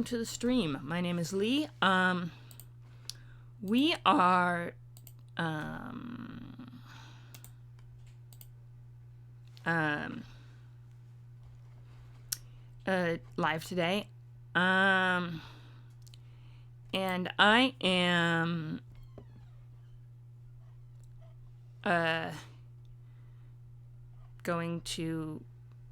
welcome to the stream. My name is Lee. We are live today. And I am going to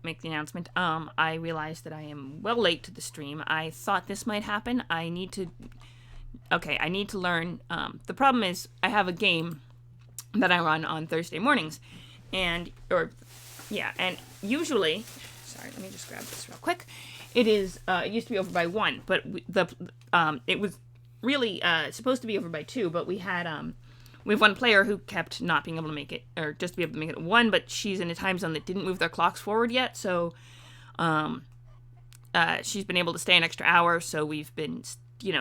make the announcement. I realized that I am well late to the stream. I thought this might happen. I need to learn. The problem is I have a game that I run on Thursday mornings, and usually, sorry, let me just grab this real quick. It used to be over by 1, but it was really supposed to be over by 2, but we have one player who kept not being able to make it, or just be able to make it at 1, but she's in a time zone that didn't move their clocks forward yet, so she's been able to stay an extra hour, so we've been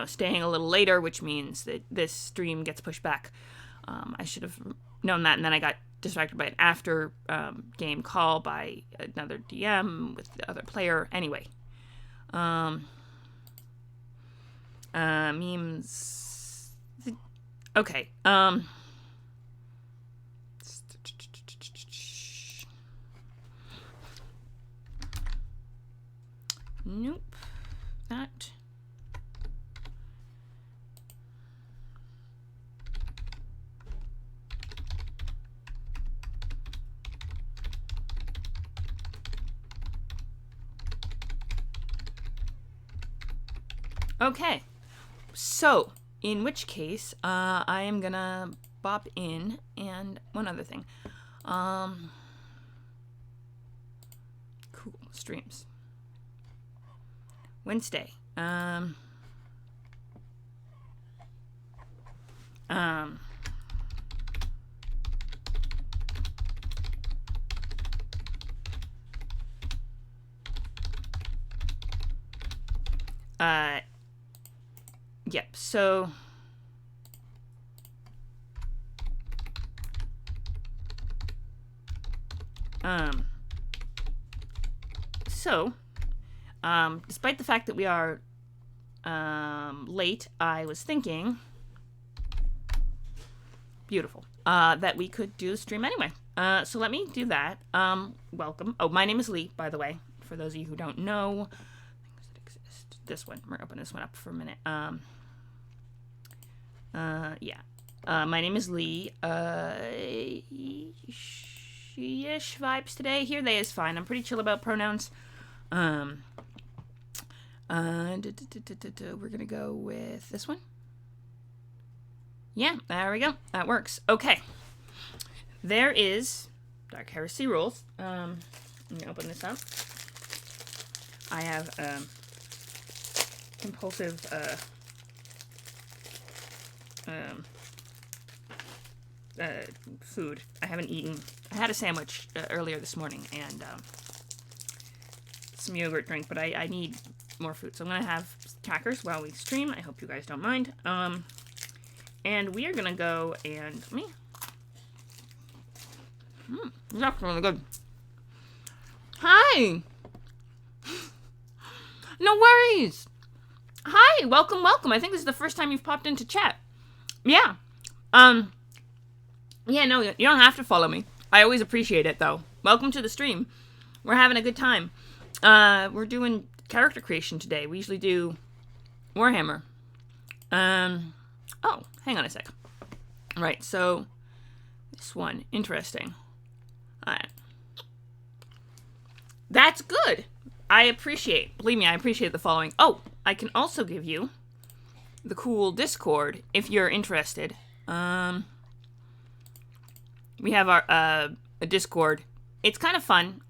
staying a little later, which means that this stream gets pushed back. I should have known that, and then I got distracted by an after game call by another DM with the other player. Anyway, memes. Okay. Nope. That. Okay, so in which case, I am gonna bop in, and one other thing. Cool, streams. Wednesday. Yep, so despite the fact that we are late, I was thinking that we could do a stream anyway. So let me do that. Welcome. Oh, my name is Lee, by the way, for those of you who don't know. Things that exist. This one. We're opening this one up for a minute. My name is Lee. She-ish vibes today. Here they is fine. I'm pretty chill about pronouns. We're gonna go with this one. Yeah, there we go. That works. Okay. There is Dark Heresy rules. Let me open this up. I have compulsive food. I haven't eaten. I had a sandwich earlier this morning and some yogurt drink, but I need more food. So I'm going to have crackers while we stream. I hope you guys don't mind. And we are going to go and... that's really good. Hi! No worries! Hi! Welcome. I think this is the first time you've popped into chat. Yeah. Yeah, no, you don't have to follow me. I always appreciate it, though. Welcome to the stream. We're having a good time. We're doing character creation today. We usually do Warhammer. Oh, hang on a sec. Right, so this one, interesting. Alright. That's good. Believe me, I appreciate the following. Oh, I can also give you the cool Discord if you're interested. We have our a Discord. It's kind of fun.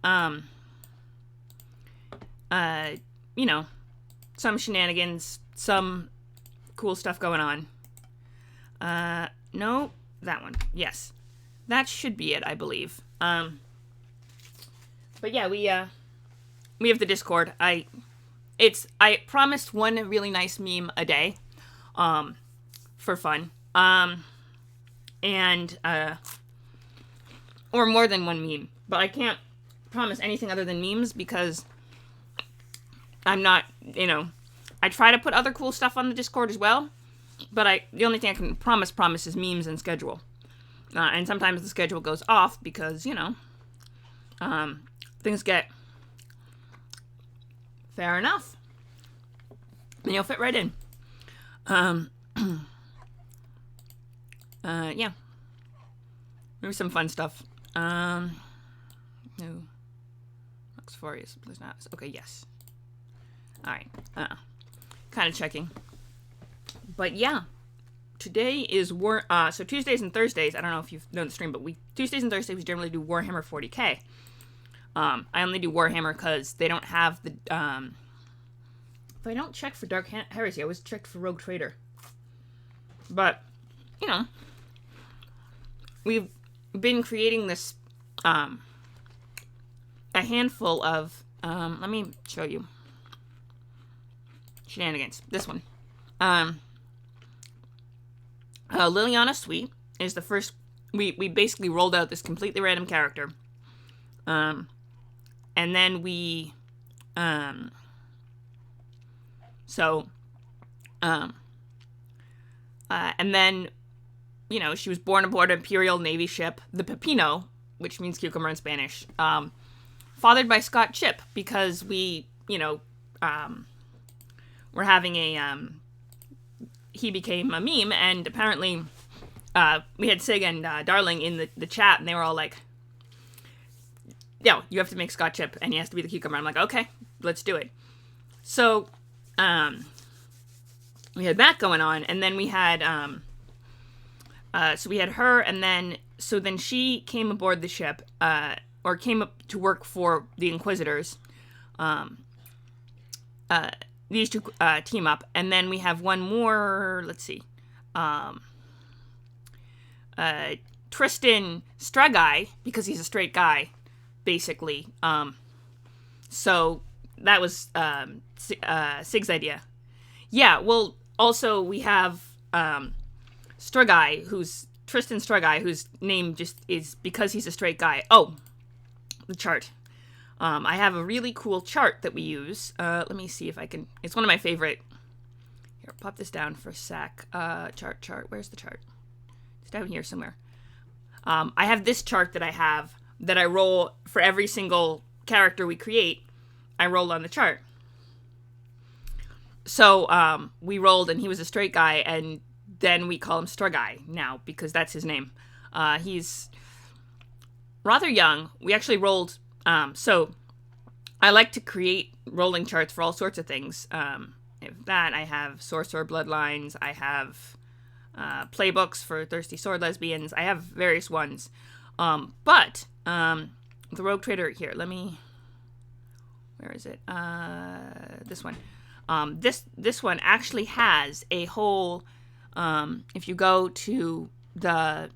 Some shenanigans, some cool stuff going on. No, that one. Yes. That should be it, I believe. But yeah, we have the Discord. I promised one really nice meme a day, for fun. Or more than one meme. But I can't promise anything other than memes because I'm not, I try to put other cool stuff on the Discord as well, but the only thing I can promise is memes and schedule. And sometimes the schedule goes off because, things get fair enough. And you'll fit right in. Yeah. Maybe some fun stuff. No. Luxurious. Okay, yes. Alright. Kind of checking. But yeah. Today is so Tuesdays and Thursdays, I don't know if you've known the stream, but Tuesdays and Thursdays we generally do Warhammer 40k. I only do Warhammer because they don't have the, if I don't check for Dark Heresy, I always checked for Rogue Trader. But, we've been creating this, a handful of, let me show you. Shenanigans. This one. Liliana Sweet is the first, we basically rolled out this completely random character. And then we, and then, she was born aboard an Imperial Navy ship, the Pepino, which means cucumber in Spanish, fathered by Scott Chip, because we, we're having he became a meme, and apparently, we had Sig and Darling in the chat, and they were all like, you have to make Scott Chip, and he has to be the cucumber. I'm like, okay, let's do it. So, we had that going on, and then we had, so we had her, and then she came aboard the ship, or came up to work for the Inquisitors. These two team up, and then we have one more, let's see, Tristan Stragi, because he's a straight guy, basically. So that was Sig's idea. Yeah, well, also we have Stragi, Tristan Stragi, whose name just is because he's a straight guy. Oh, the chart. I have a really cool chart that we use. Let me see if I can... It's one of my favorite... Here, pop this down for a sec. Chart. Where's the chart? It's down here somewhere. I have this chart that I roll for every single character we create. I roll on the chart. So, we rolled, and he was a straight guy, and then we call him Stragi now, because that's his name. He's rather young. We actually rolled... So, I like to create rolling charts for all sorts of things. I have Sorcerer Bloodlines, I have playbooks for Thirsty Sword Lesbians, I have various ones. But the Rogue Trader, here, where is it? This one. This one actually has a whole, if you go to the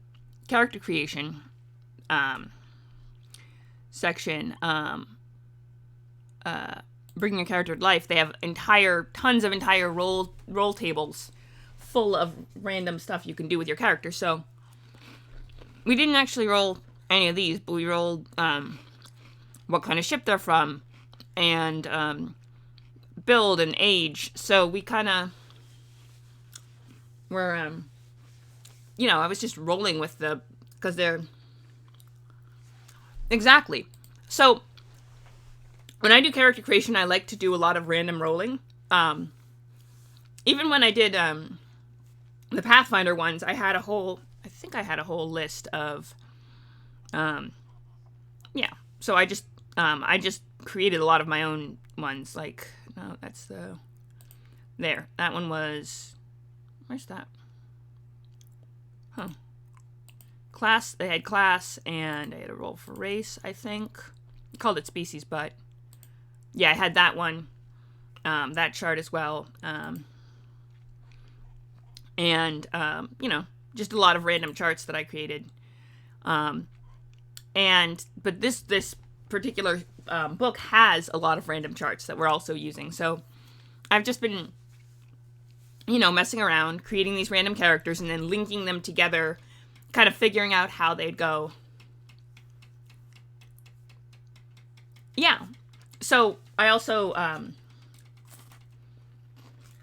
character creation, section, bringing a character to life, they have tons of entire roll tables full of random stuff you can do with your character. So we didn't actually roll any of these, but we rolled what kind of ship they're from, and build and age. So we kind of were, I was just rolling with because they're exactly. So, when I do character creation, I like to do a lot of random rolling. Even when I did the Pathfinder ones, I had a whole list of, So I just created a lot of my own ones. Like, no, that's there. That one was, where's that? Huh. Class, they had class, and I had a roll for race, I think. I called it species, but yeah, I had that one, that chart as well, and just a lot of random charts that I created, but this particular book has a lot of random charts that we're also using, so I've just been, messing around, creating these random characters, and then linking them together, kind of figuring out how they'd go. Yeah. So I also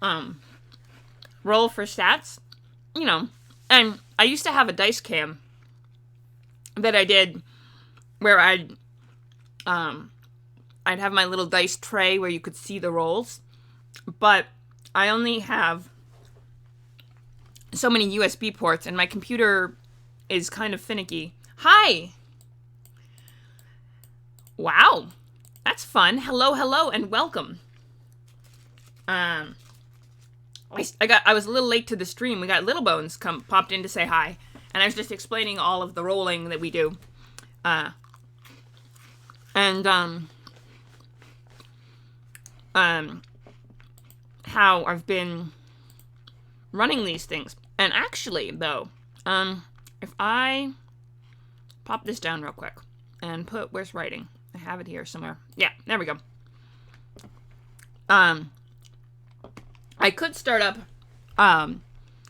roll for stats, you know, and I used to have a dice cam that I did where I'd have my little dice tray where you could see the rolls, but I only have so many USB ports and my computer is kind of finicky. Hi! Wow, that's fun. Hello, and welcome. I was a little late to the stream. We got Little Bones popped in to say hi, and I was just explaining all of the rolling that we do, how I've been running these things. And actually, though, if I pop this down real quick and where's writing? I have it here somewhere. Yeah, there we go. I could start up,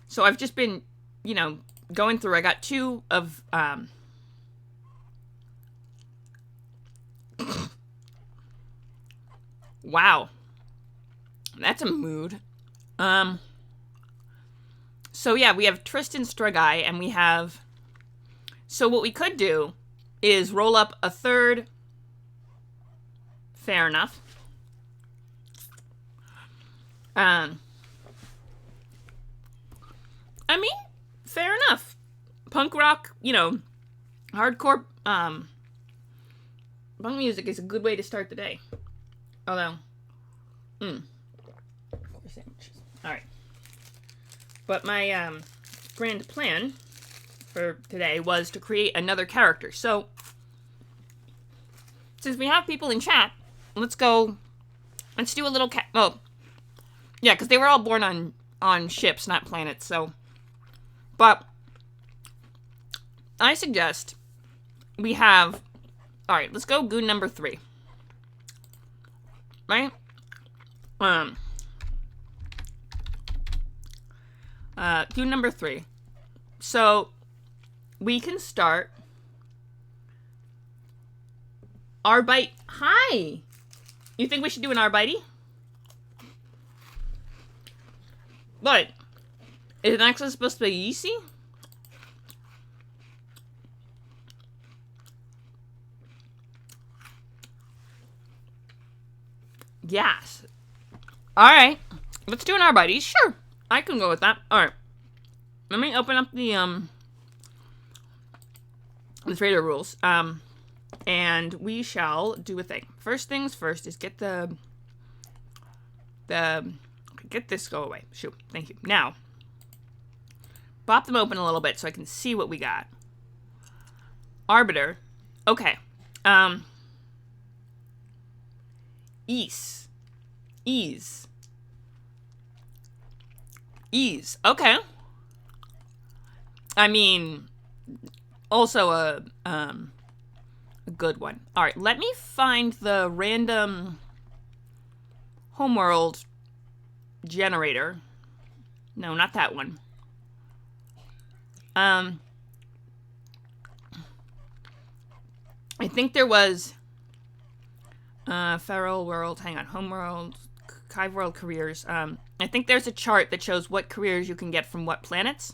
so I've just been, going through. I got 2 of, wow, that's a mood. So yeah, we have Tristan Struggai, and we have, so what we could do is roll up a third, fair enough. I mean, fair enough. Punk rock, hardcore, punk music is a good way to start the day. Although, 4 sandwiches. Alright. But my, grand plan for today was to create another character. So, since we have people in chat, let's do a little yeah, because they were all born on ships, not planets, so. But I suggest we have, alright, let's go goon number 3. Right? Goon number 3. So, we can start Arbite. Hi! You think we should do an Arbite? What? Is it actually supposed to be easy? Yes. Alright. Let's do an Arbite. Sure. I can go with that. Alright. Let me open up the trader rules. And we shall do a thing. First things first is get get this go away. Shoot. Thank you. Now, pop them open a little bit so I can see what we got. Arbiter. Okay. Ease. Okay. I mean, also a good one. Alright, let me find the random homeworld generator. No, not that one. I think there was Feral World, hang on, Homeworld, Hive World careers. I think there's a chart that shows what careers you can get from what planets.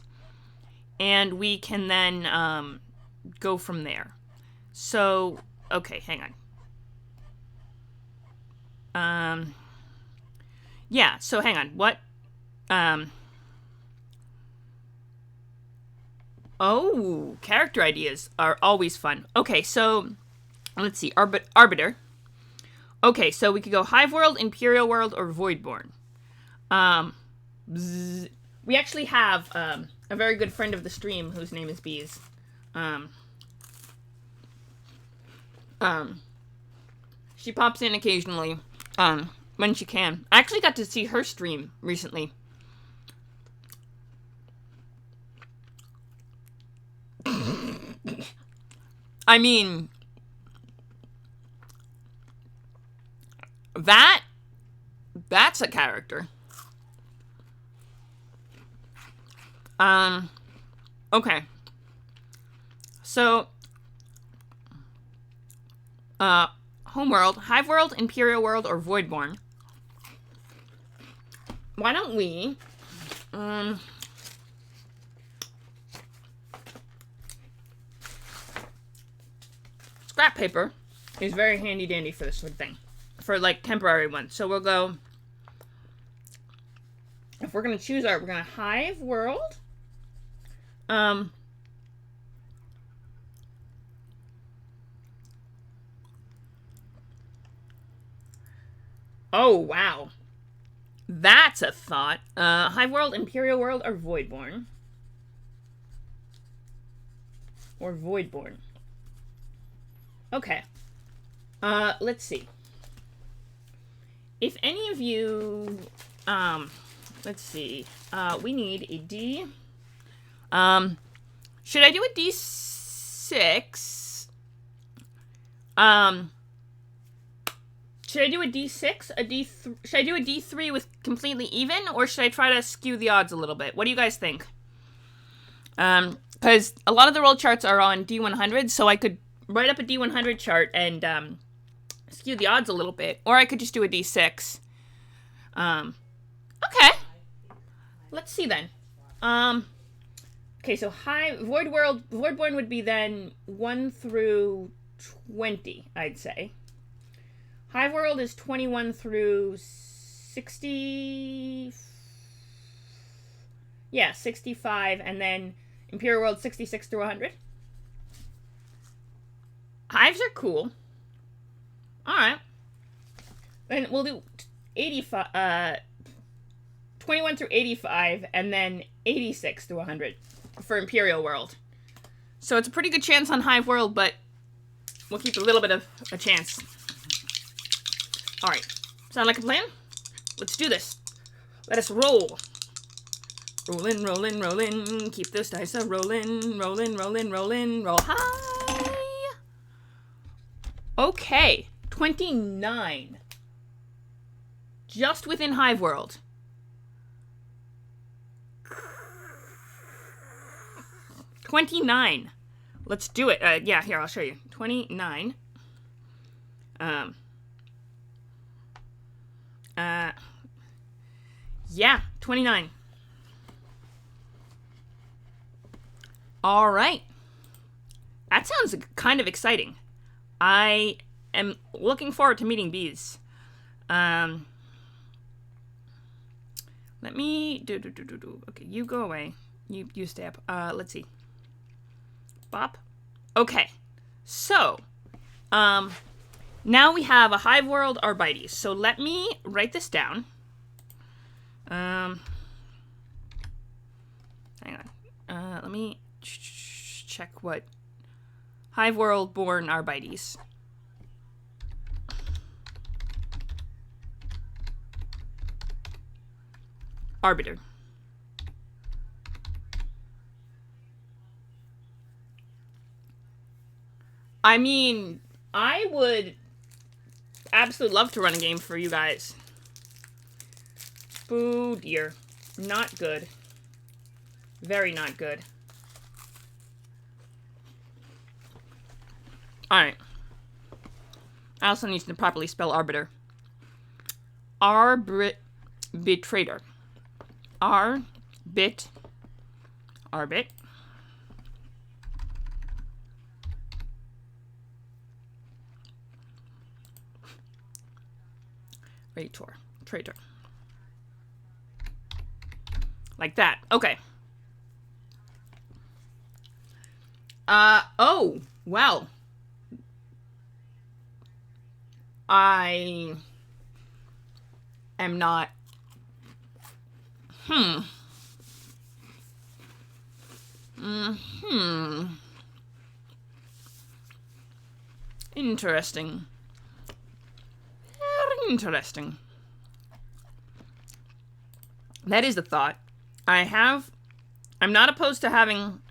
And we can then go from there. So, okay, hang on. Yeah, so hang on. What? Oh, character ideas are always fun. Okay, so let's see. Arbiter. Okay, so we could go Hive World, Imperial World, or Voidborn. We actually have a very good friend of the stream whose name is Bees. She pops in occasionally, when she can. I actually got to see her stream recently. I mean, that's a character. Okay. So, Homeworld, Hive World, Imperial World, or Voidborn. why don't we, scrap paper is very handy dandy for this sort of thing. For, like, temporary ones. So we'll go, if we're going to choose art, we're going to Hive World. Oh, wow. That's a thought. Hive World, Imperial World, or Voidborn? Or Voidborn. Okay. Let's see. If any of you, let's see. We need a D. Should I do a D6? Should I do a D6? Should I do a D3 with completely even? Or should I try to skew the odds a little bit? What do you guys think? Because a lot of the roll charts are on D100, so I could write up a D100 chart and, skew the odds a little bit. Or I could just do a D6. Okay. Let's see then. Okay, so Voidborn would be then 1 through 20, I'd say. Hive World is 21 through 60... Yeah, 65, and then Imperial World 66 through 100. Hives are cool. Alright. Then we'll do 85, 21 through 85, and then 86 through 100 for Imperial World. So it's a pretty good chance on Hive World, but we'll keep a little bit of a chance. Alright. Sound like a plan? Let's do this. Let us roll. Rollin', rollin', rollin'. Keep those dice a rollin', rollin', rollin', rollin'. Roll high. Okay. 29. Just within Hive World. $29. Let's do it. Yeah, here, I'll show you. 29. Yeah, 29. All right. That sounds kind of exciting. I am looking forward to meeting bees. Let me do. Okay, you go away. You stay up. Let's see. Bop. Okay. So, now we have a Hive World Arbites. So let me write this down. Hang on. Let me check what Hive World born Arbites. Arbiter. I mean, I would absolutely love to run a game for you guys. Boo dear. Not good. Very not good. Alright. I also need to properly spell arbiter. Arbitrator. Arbit. Traitor. Like that. Okay. Oh, well. I am not. Interesting. Very interesting. That is the thought. I'm not opposed to having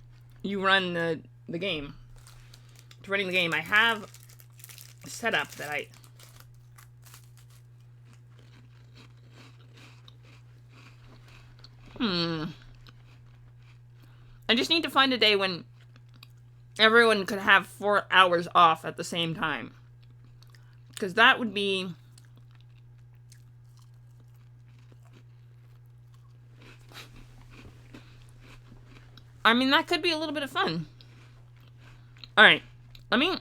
you run the game. To running the game. I have a setup that I just need to find a day when everyone could have 4 hours off at the same time. Because that would be I mean, that could be a little bit of fun. All right, let me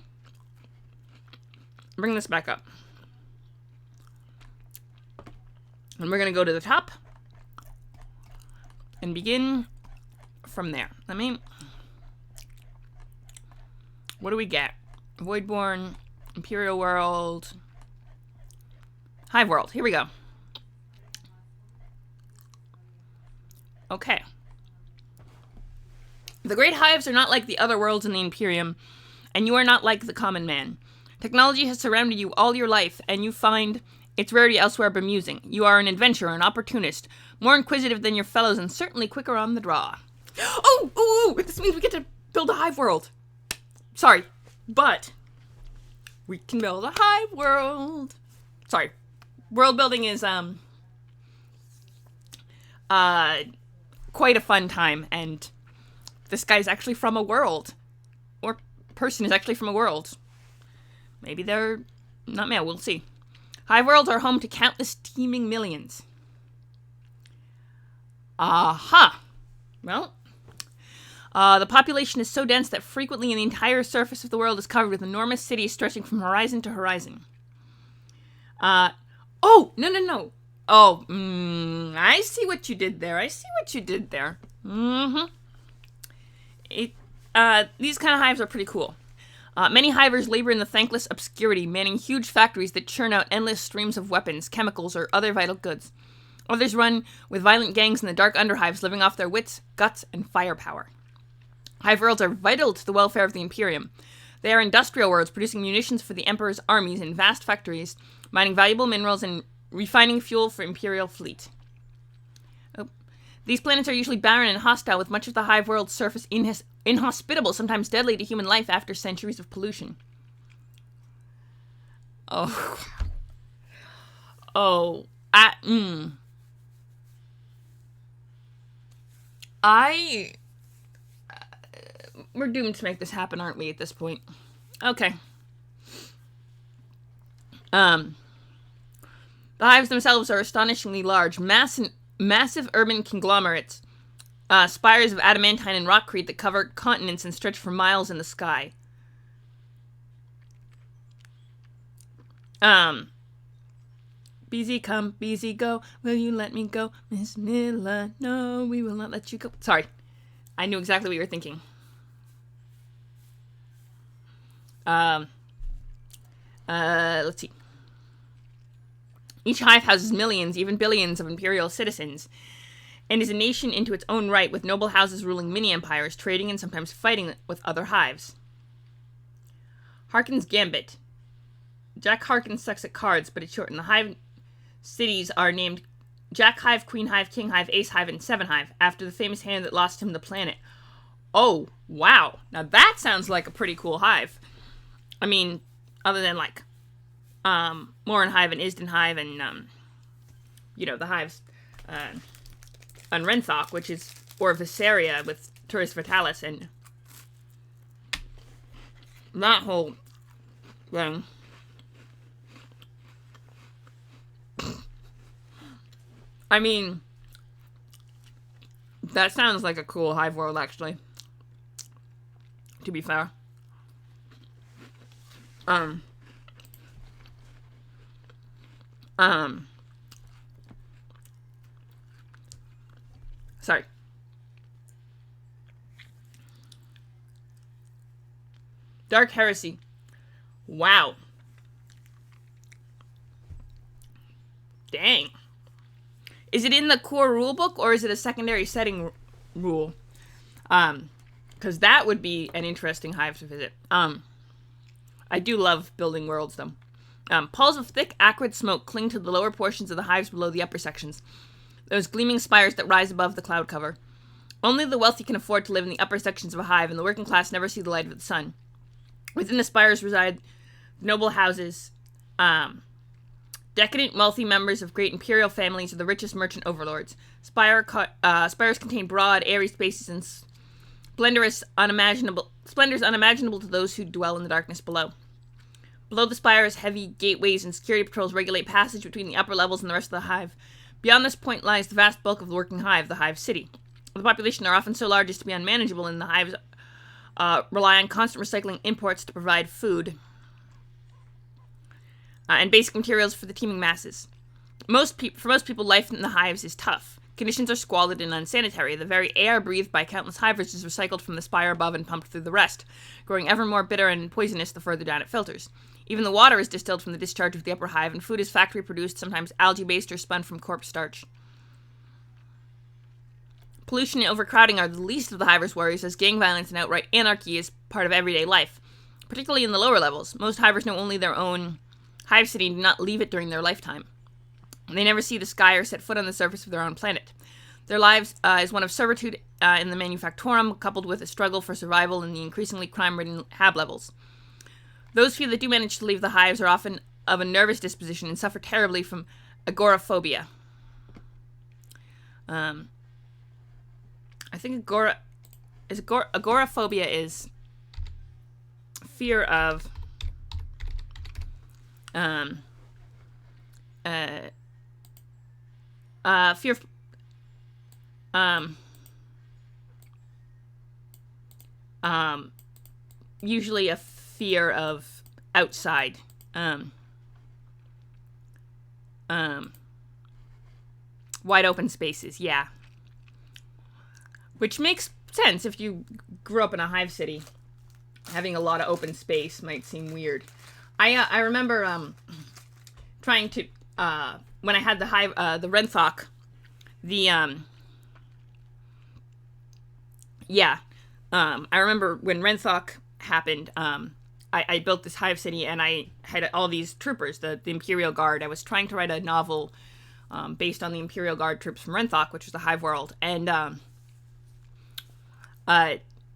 bring this back up. And we're going to go to the top and begin from there. What do we get? Voidborn, Imperial World, Hive World. Here we go. Okay. The Great Hives are not like the other worlds in the Imperium, and you are not like the common man. Technology has surrounded you all your life, and you find its rarity elsewhere bemusing. You are an adventurer, an opportunist, more inquisitive than your fellows, and certainly quicker on the draw. Oh, this means we get to build a hive world. Sorry, but we can build a hive world. Sorry, world building is quite a fun time, and this guy's actually from a world, or person is actually from a world. Maybe they're not male. We'll see. Hive worlds are home to countless teeming millions. Aha. Well, the population is so dense that frequently the entire surface of the world is covered with enormous cities stretching from horizon to horizon. No. Oh, I see what you did there. Mm-hmm. These kind of hives are pretty cool. Many hivers labor in the thankless obscurity, manning huge factories that churn out endless streams of weapons, chemicals, or other vital goods. Others run with violent gangs in the dark underhives, living off their wits, guts, and firepower. Hive worlds are vital to the welfare of the Imperium. They are industrial worlds, producing munitions for the Emperor's armies in vast factories, mining valuable minerals, and refining fuel for Imperial fleet. These planets are usually barren and hostile, with much of the hive world's surface inhospitable, sometimes deadly to human life after centuries of pollution. We're doomed to make this happen, aren't we, at this point? Okay. The hives themselves are astonishingly large, massive urban conglomerates, spires of adamantine and rockcrete that cover continents and stretch for miles in the sky. BZ come, BZ go, will you let me go? Miss Miller, no, we will not let you go. Sorry, I knew exactly what you were thinking. Let's see. Each hive houses millions, even billions of imperial citizens, and is a nation into its own right, with noble houses ruling mini-empires, trading and sometimes fighting with other hives. Harkin's Gambit. Jack Harkin sucks at cards, but it's shortened. The hive cities are named Jack Hive, Queen Hive, King Hive, Ace Hive, and Seven Hive, after the famous hand that lost him the planet. Oh, wow. Now that sounds like a pretty cool hive. I mean, other than, like, Morin Hive and Isden Hive and, the hives on Renthok, which is, or Visceria with Turris Vitalis, and that whole thing. I mean, that sounds like a cool hive world, actually, to be fair. Sorry. Dark Heresy. Wow. Dang. Is it in the core rulebook, or is it a secondary setting rule? Because that would be an interesting hive to visit. I do love building worlds, though. Palls of thick, acrid smoke cling to the lower portions of the hives below the upper sections. Those gleaming spires that rise above the cloud cover. Only the wealthy can afford to live in the upper sections of a hive, and the working class never see the light of the sun. Within the spires reside noble houses, decadent, wealthy members of great imperial families or the richest merchant overlords. Spires contain broad, airy spaces and splendors unimaginable to those who dwell in the darkness below. Below the spires, heavy gateways and security patrols regulate passage between the upper levels and the rest of the hive. Beyond this point lies the vast bulk of the working hive, the hive city. The population are often so large as to be unmanageable, and the hives rely on constant recycling imports to provide food and basic materials for the teeming masses. For most people, life in the hives is tough. Conditions are squalid and unsanitary. The very air breathed by countless hivers is recycled from the spire above and pumped through the rest, growing ever more bitter and poisonous the further down it filters. Even the water is distilled from the discharge of the upper hive, and food is factory-produced, sometimes algae-based or spun from corpse starch. Pollution and overcrowding are the least of the hivers' worries, as gang violence and outright anarchy is part of everyday life, particularly in the lower levels. Most hivers know only their own hive city and do not leave it during their lifetime. They never see the sky or set foot on the surface of their own planet. Their lives is one of servitude in the manufactorum, coupled with a struggle for survival in the increasingly crime-ridden hab levels. Those few that do manage to leave the hives are often of a nervous disposition and suffer terribly from agoraphobia. I think agoraphobia is fear of usually a fear of outside, wide open spaces, yeah. Which makes sense if you grew up in a hive city. Having a lot of open space might seem weird. I remember trying to when I had the hive, the Renthok, I remember when Renthok happened. I built this hive city, and I had all these troopers, the Imperial Guard. I was trying to write a novel based on the Imperial Guard troops from Renthok, which was the hive world, and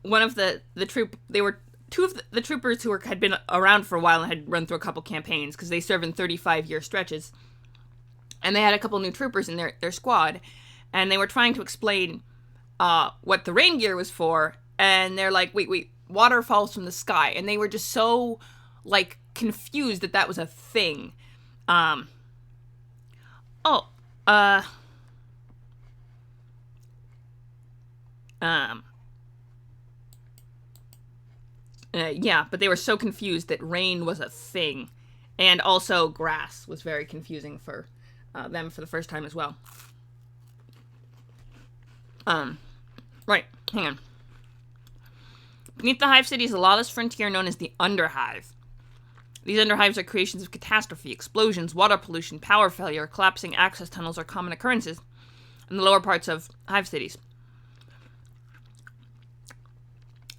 one of the troop, they were two of the troopers who had been around for a while and had run through a couple campaigns, because they serve in 35-year stretches, and they had a couple new troopers in their squad, and they were trying to explain what the rain gear was for, and they're like, wait, water falls from the sky, and they were just so, like, confused that was a thing. But they were so confused that rain was a thing. And also grass was very confusing for them for the first time as well. Right, hang on. Beneath the hive city is a lawless frontier known as the Underhive. These underhives are creations of catastrophe. Explosions, water pollution, power failure, collapsing access tunnels are common occurrences in the lower parts of hive cities.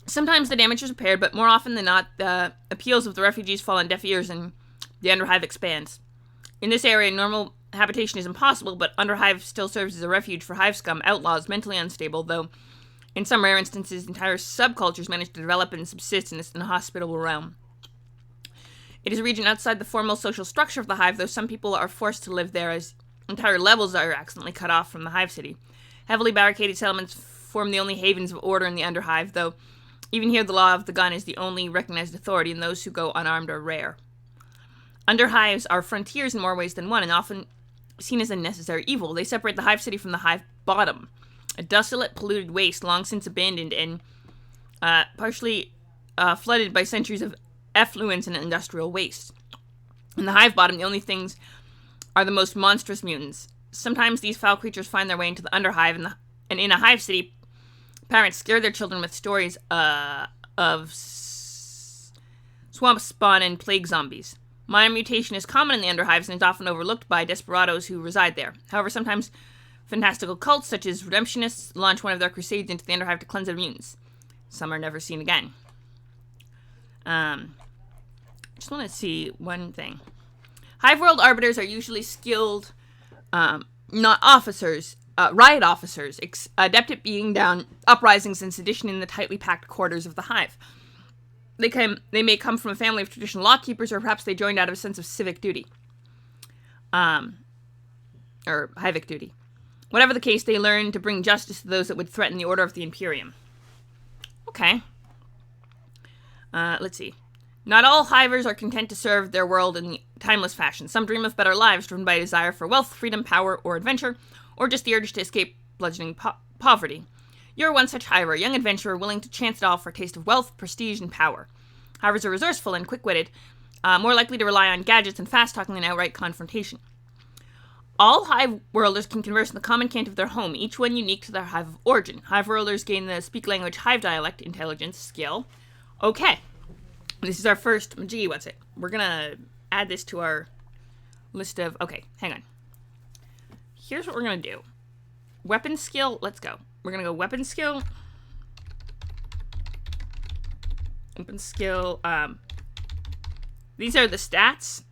Sometimes the damage is repaired, but more often than not, the appeals of the refugees fall on deaf ears and the Underhive expands. In this area, normal habitation is impossible, but Underhive still serves as a refuge for hive scum, outlaws, mentally unstable, though in some rare instances, entire subcultures manage to develop and subsist in this inhospitable realm. It is a region outside the formal social structure of the hive, though some people are forced to live there as entire levels are accidentally cut off from the hive city. Heavily barricaded settlements form the only havens of order in the Underhive, though even here the law of the gun is the only recognized authority, and those who go unarmed are rare. Underhives are frontiers in more ways than one, and often seen as a necessary evil. They separate the hive city from the hive bottom, a desolate, polluted waste long since abandoned and partially flooded by centuries of effluence and industrial waste. In the hive bottom, the only things are the most monstrous mutants. Sometimes these foul creatures find their way into the Underhive, and in a hive city, parents scare their children with stories of swamp spawn and plague zombies. Minor mutation is common in the Underhives and is often overlooked by desperados who reside there. However, sometimes fantastical cults, such as Redemptionists, launch one of their crusades into the Underhive to cleanse their mutants. Some are never seen again. Just want to see one thing. Hive-world arbiters are usually skilled, not officers, riot officers, adept at beating down uprisings and sedition in the tightly packed quarters of the hive. They may come from a family of traditional law keepers, or perhaps they joined out of a sense of civic duty. Or hivic duty. Whatever the case, they learn to bring justice to those that would threaten the order of the Imperium. Okay. Let's see. Not all hivers are content to serve their world in timeless fashion. Some dream of better lives, driven by a desire for wealth, freedom, power, or adventure, or just the urge to escape bludgeoning poverty. You're one such hiver, a young adventurer willing to chance it all for a taste of wealth, prestige, and power. Hivers are resourceful and quick-witted, more likely to rely on gadgets and fast-talking than outright confrontation. All Hive-worlders can converse in the common cant of their home, each one unique to their hive of origin. Hive-worlders gain the speak language hive dialect, intelligence, skill. Okay. This is our first Majiggy What's It. We're gonna add this to our list of... Okay, hang on. Here's what we're gonna do. Weapon skill, let's go. We're gonna go weapon skill. Weapon skill, these are the stats.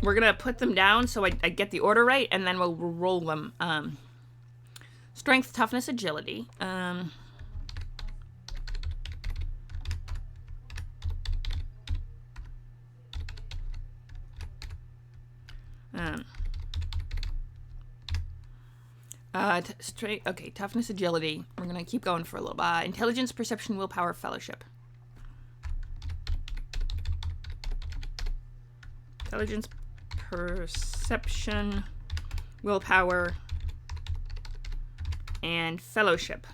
We're gonna put them down so I get the order right, and then we'll roll them. Strength, toughness, agility. Okay, toughness, agility. We're gonna keep going for a little bit. Intelligence, perception, willpower, fellowship. Intelligence, perception, willpower, and fellowship.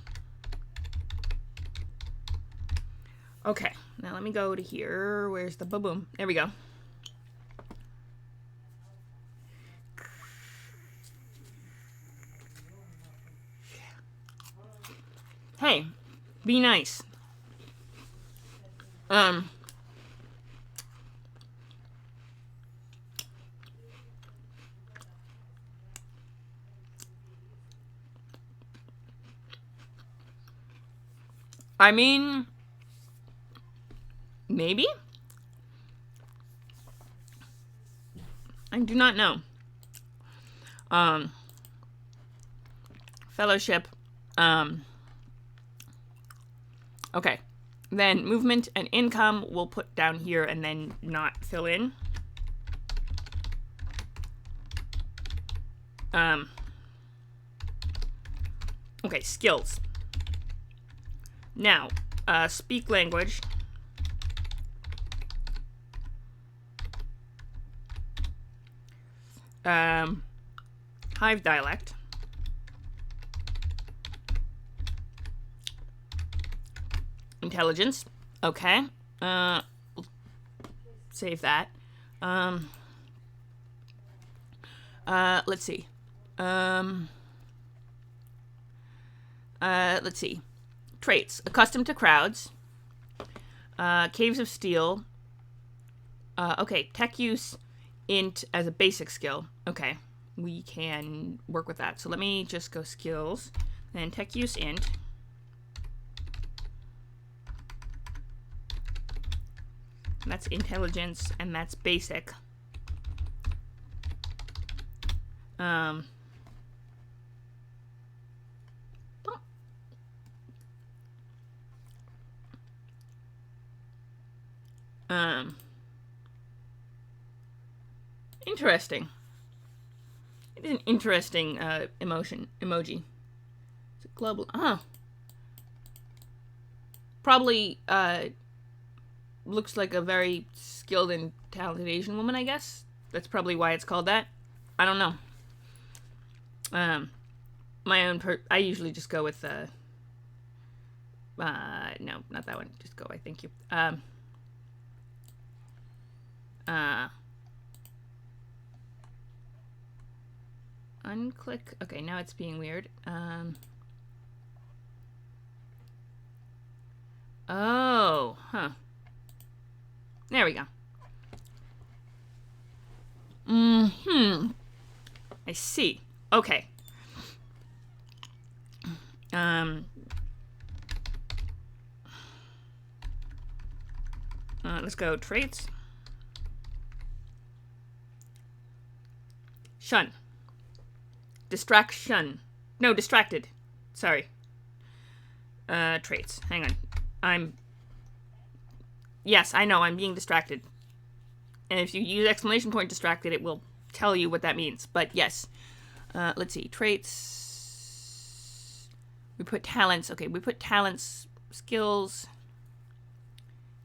Okay, now let me go to here. Where's the boom? There we go. Hey, be nice. I mean, maybe? I do not know. Fellowship, okay. Then movement and income we'll put down here and then not fill in. Okay, skills. Now, speak language. Hive dialect. Intelligence. Okay. Save that. Let's see. Let's see. Traits. Accustomed to crowds. Caves of Steel. Okay, tech use int as a basic skill. Okay, we can work with that. So let me just go skills. Then tech use int. And that's intelligence, and that's basic. Interesting. It is an interesting emoji. It's a global. Probably looks like a very skilled and talented Asian woman, I guess. That's probably why it's called that. I don't know. My own I usually just go with no, not that one. Just go. Thank you. Unclick. Okay, now it's being weird. Oh, huh. There we go. I see. Okay. Let's go traits. Shun. Distraction. No, distracted. Sorry. Traits. Hang on. Yes, I know, I'm being distracted. And if you use exclamation point distracted, it will tell you what that means. But yes. Let's see. Traits. We put talents. Okay, we put talents, skills,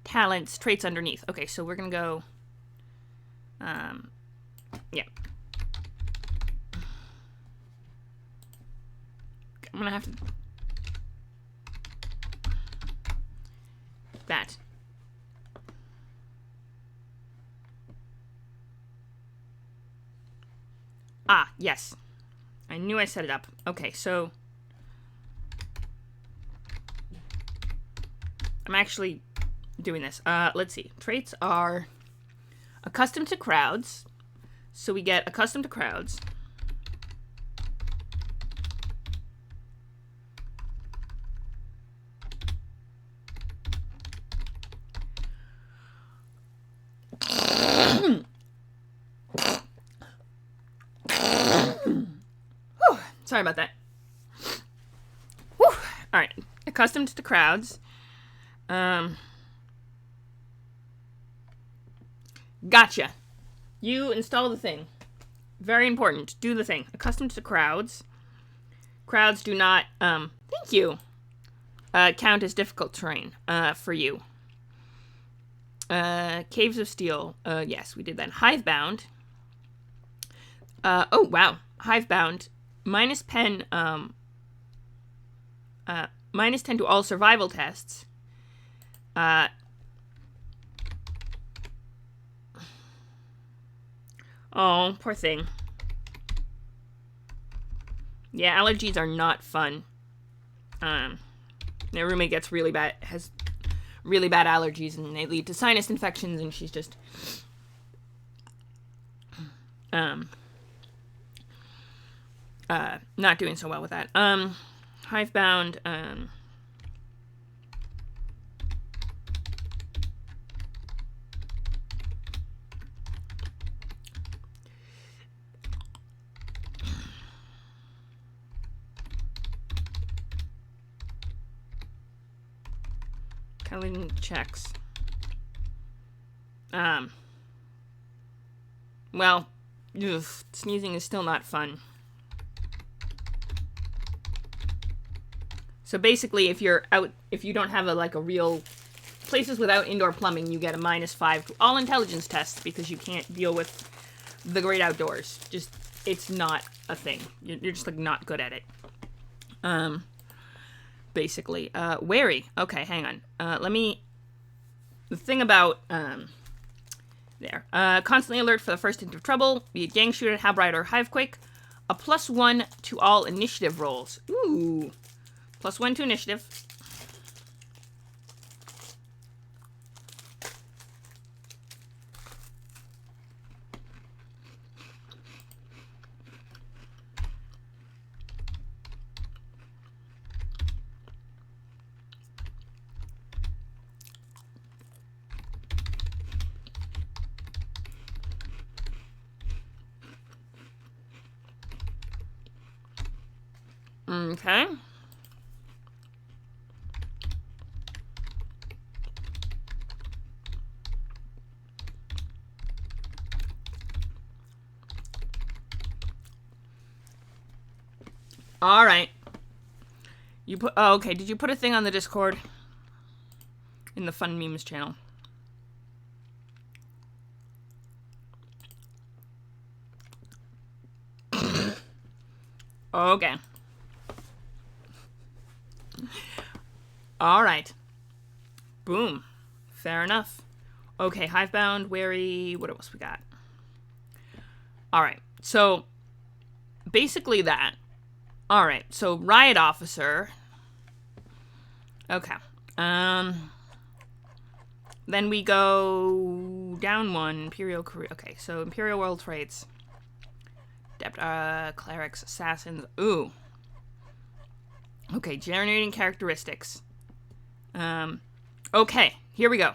talents, traits underneath. Okay, so we're gonna go, yeah. I'm gonna have to, that. Ah, yes. I knew I set it up. Okay, so I'm actually doing this. Let's see. Traits are accustomed to crowds. So we get accustomed to crowds. Sorry about that. Whew. All right. Accustomed to crowds. Gotcha. You install the thing. Very important. Do the thing. Accustomed to crowds. Crowds do not, thank you, count as difficult terrain, for you. Caves of Steel. Yes, we did that. Hivebound. Oh, wow. Hivebound. Minus 10 to all survival tests. Oh, poor thing. Yeah, allergies are not fun. Their roommate gets has really bad allergies, and they lead to sinus infections, and she's just, not doing so well with that. Hivebound, Kellen checks. Well, sneezing is still not fun. So basically, if you don't have a real places without indoor plumbing, you get a -5 to all intelligence tests because you can't deal with the great outdoors. Just, it's not a thing. You're just not good at it. Basically, wary. Okay, hang on. The thing about, there. Constantly alert for the first hint of trouble, be it gang shooter, Halbride, or Hivequake. A +1 to all initiative rolls. Ooh. +1 to initiative. Okay. All right. Oh, okay. Did you put a thing on the Discord? In the Fun Memes channel? Okay. All right. Boom. Fair enough. Okay, Hivebound, Wary, what else we got? All right. So basically that. All right. So Riot Officer. Okay. Then we go down one. Imperial Career. Okay, so Imperial World Traits. Clerics, Assassins. Ooh. Okay, generating characteristics. Okay, here we go.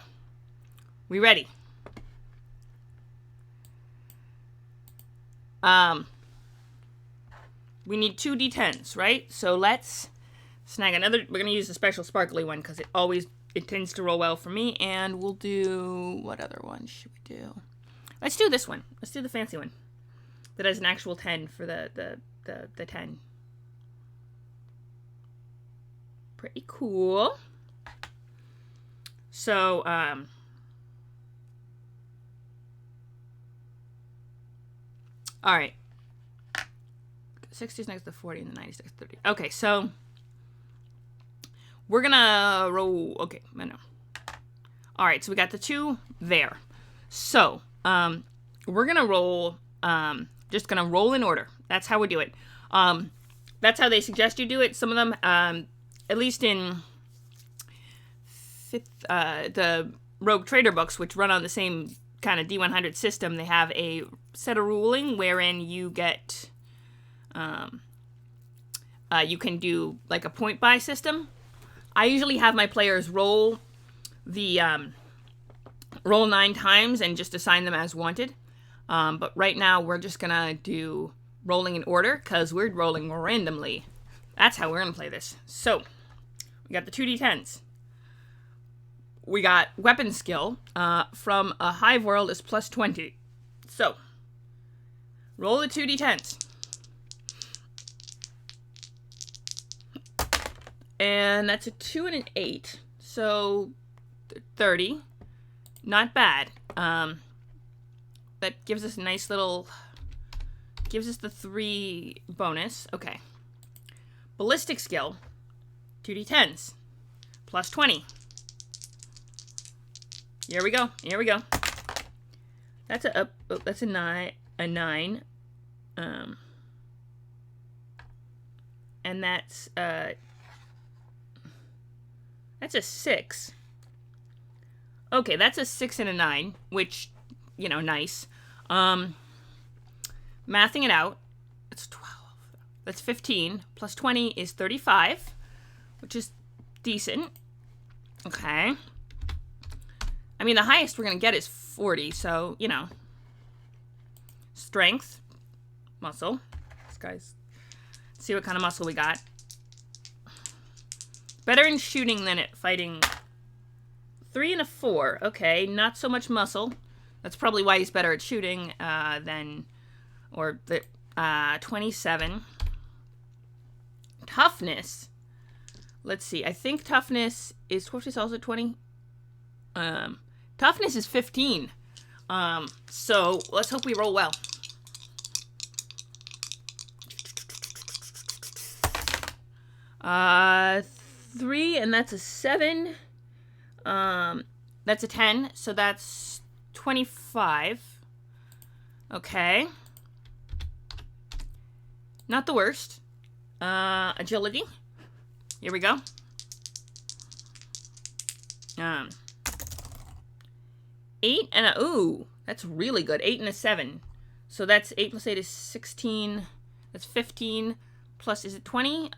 We ready? We need 2 d10s, right? So let's snag another. We're going to use the special sparkly one because it tends to roll well for me. And we'll do, what other one should we do? Let's do this one. Let's do the fancy one. That has an actual 10 for the 10. Pretty cool. So, all right. 60 is next to 40 and the 90 is next to 30. Okay, so we're gonna roll. Okay, I know. All right, so we got the 2 there. So, we're gonna roll. Just gonna roll in order. That's how we do it. That's how they suggest you do it. Some of them, at least in the Rogue Trader books, which run on the same kind of D100 system, they have a set of ruling wherein you get, you can do like a point buy system. I usually have my players roll the roll 9 times and just assign them as wanted. But right now we're just gonna do rolling in order because we're rolling randomly. That's how we're gonna play this. So we got the 2d10s. We got weapon skill from a hive world is plus 20. So roll the 2d10s. And that's a 2 and an 8. So 30. Not bad. That gives us a nice little... Gives us the 3 bonus. Okay. Ballistic skill. 2d10s. Plus 20. Here we go. Here we go. That's a... Oh, that's a 9. A 9. And that's a 6. Okay, that's a 6 and a 9, which, you know, nice. Mathing it out, it's 12. That's 15. Plus 20 is 35, which is decent. Okay. I mean, the highest we're going to get is 40, so, you know. Strength. Muscle. This guy's... Let's see what kind of muscle we got. Better in shooting than at fighting. 3 and a 4. Okay, not so much muscle. That's probably why he's better at shooting than... Or the 27. Toughness. Let's see. I think toughness is... Toughness also 20? Toughness is 15. So let's hope we roll well. Uh, 3, and that's a 7. That's a 10, so that's 25. Okay. Not the worst. Agility. Here we go. 8 and a... Ooh, that's really good. 8 and a 7. So that's 8 plus 8 is 16. That's 15. Plus, is it 20?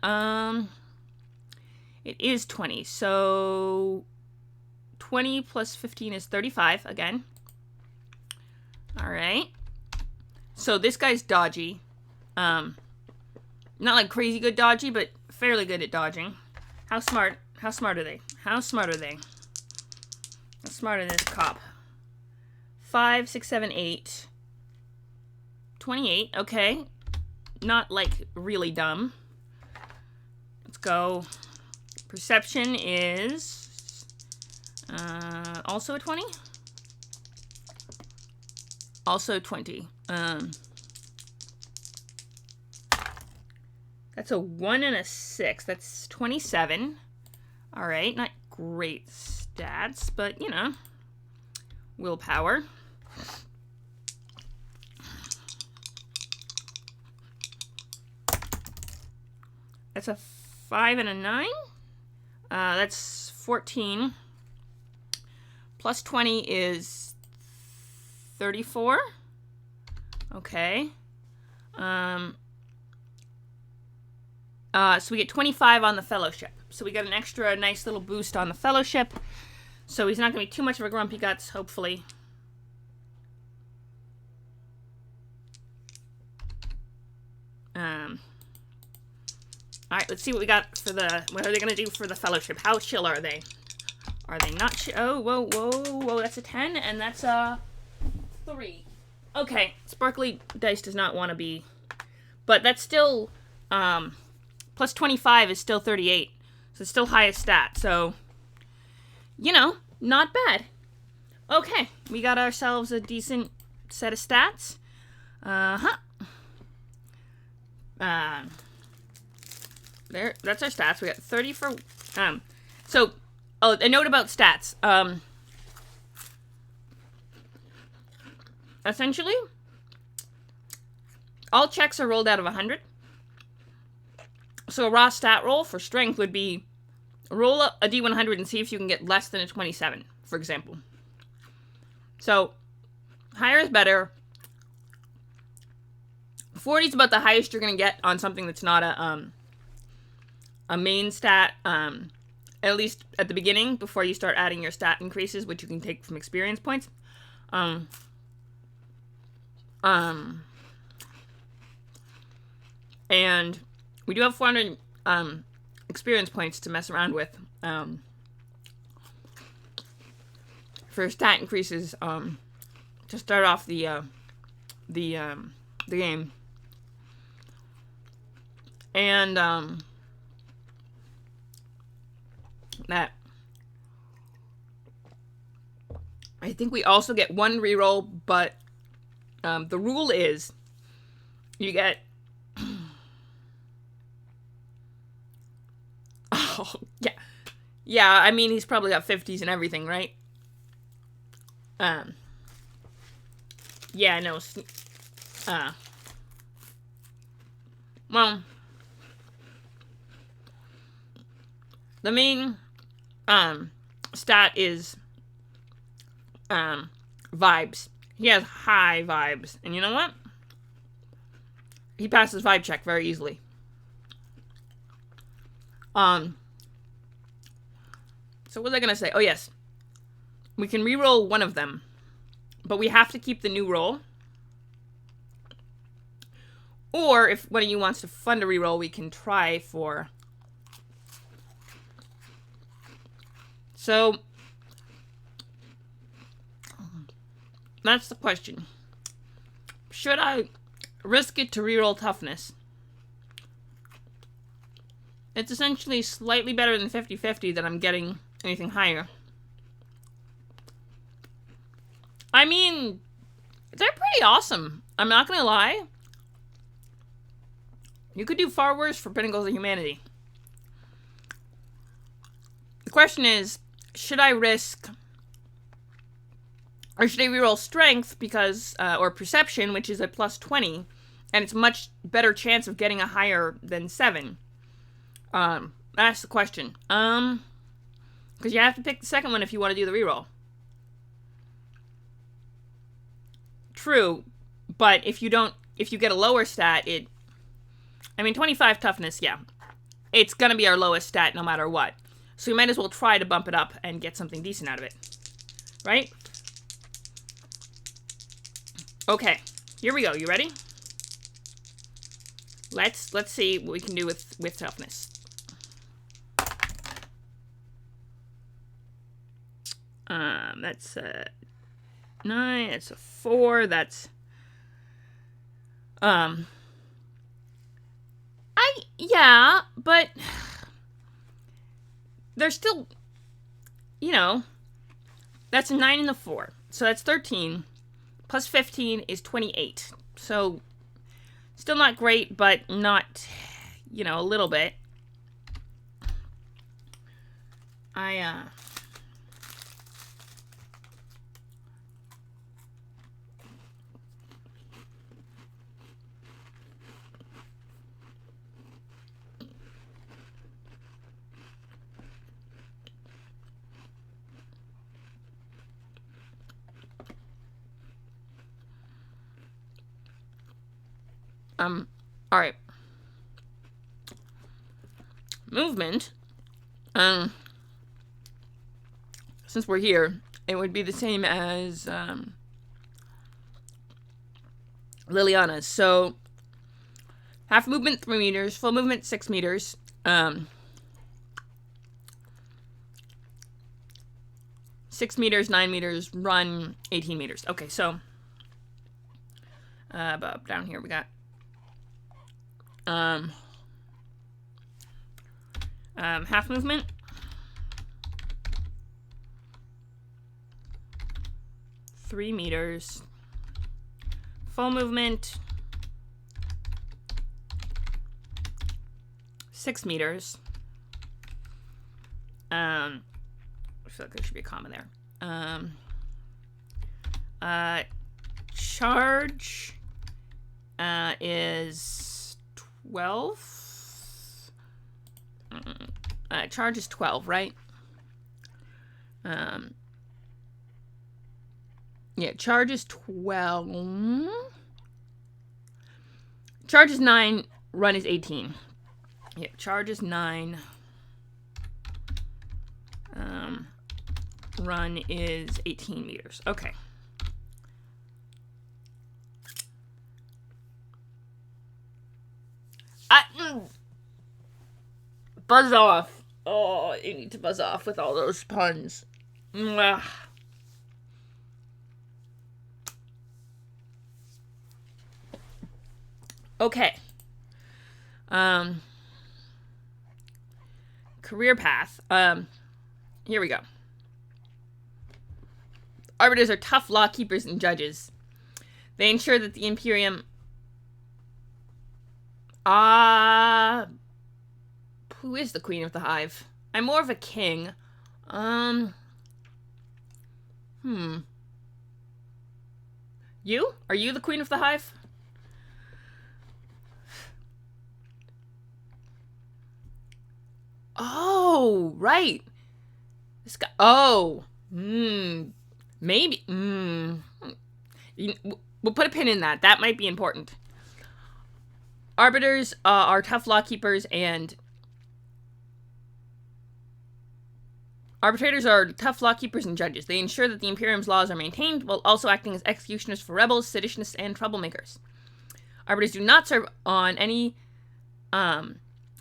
It is 20. So 20 plus 15 is 35 again. All right. So this guy's dodgy. Not like crazy good dodgy, but fairly good at dodging. How smart? How smart are they? How smart are they? How smart is this cop? 5, 6, 7, 8. 28. Okay. Not like really dumb. Let's go. Perception is also a 20. Also 20. That's a 1 and a 6. That's 27. All right, not great stats, but you know, willpower. That's a 5 and a 9. That's 14. Plus 20 is 34. Okay. So we get 25 on the fellowship. So we got an extra nice little boost on the fellowship. So he's not going to be too much of a grumpy guts, hopefully. Alright, let's see what we got for the... What are they going to do for the fellowship? How chill are they? Are they not chill? Oh, whoa, whoa, whoa. That's a 10, and that's a 3. Okay, Sparkly Dice does not want to be... But that's still... plus 25 is still 38. So it's still highest stat. So, you know, Not bad. Okay, we got ourselves a decent set of stats. There, that's our stats. We got 30 for, so, oh, a note about stats. Essentially, all checks are rolled out of 100. So a raw stat roll for strength would be roll a d100 and see if you can get less than a 27, for example. So, higher is better. 40 is about the highest you're going to get on something that's not a main stat, at least at the beginning, before you start adding your stat increases, which you can take from experience points. And we do have 400 experience points to mess around with for stat increases to start off the game. And that I think we also get one reroll, but the rule is you get oh yeah, I mean he's probably got 50s and everything, right? Yeah, no, well, the main stat is vibes. He has high vibes, and you know what? He passes vibe check very easily. So what was I gonna say? Oh yes, we can re-roll one of them, but we have to keep the new roll. Or if one of you wants to fund a re-roll, we can try for. So that's the question. Should I risk it to re-roll toughness? It's essentially slightly better than 50-50 that I'm getting anything higher. I mean, they're pretty awesome. I'm not gonna lie. You could do far worse for Pinnacles of Humanity. The question is, should I risk, or should I reroll Strength because, or Perception, which is a plus 20, and it's much better chance of getting a higher than 7? That's the question. Because you have to pick the second one if you want to do the reroll. True, but if you get a lower stat, I mean, 25 toughness, yeah. It's gonna be our lowest stat no matter what. So we might as well try to bump it up and get something decent out of it. Right? Okay, here we go. You ready? Let's see what we can do with toughness. That's a 9, that's a 4, that's yeah, but there's still, you know, that's a 9 and a 4. So that's 13. Plus 15 is 28. So still not great, but not, you know, a little bit. Alright. Movement. Since we're here, it would be the same as, Liliana's. So, half movement, 3 meters. Full movement, 6 meters. 6 meters, 9 meters. Run, 18 meters. Okay, so, down here we got half movement. 3 meters. Full movement, 6 meters. I feel like there should be a comma there. Charge is 12. Charge is 12, right? Yeah, charge is 12. Charge is 9. Run is 18. Yeah, charge is 9. Run is 18 meters. Okay. Buzz off. Oh, you need to buzz off with all those puns. Ugh. Okay. Career path. Here we go. Arbiters are tough law keepers and judges. They ensure that the Imperium... who is the Queen of the Hive? I'm more of a king. You? Are you the Queen of the Hive? Oh, right. This guy. Oh. Maybe. We'll put a pin in that. That might be important. Arbiters are tough law keepers, and arbitrators are tough law keepers and judges. They ensure that the Imperium's laws are maintained while also acting as executioners for rebels, seditionists, and troublemakers. Arbiters do not serve on any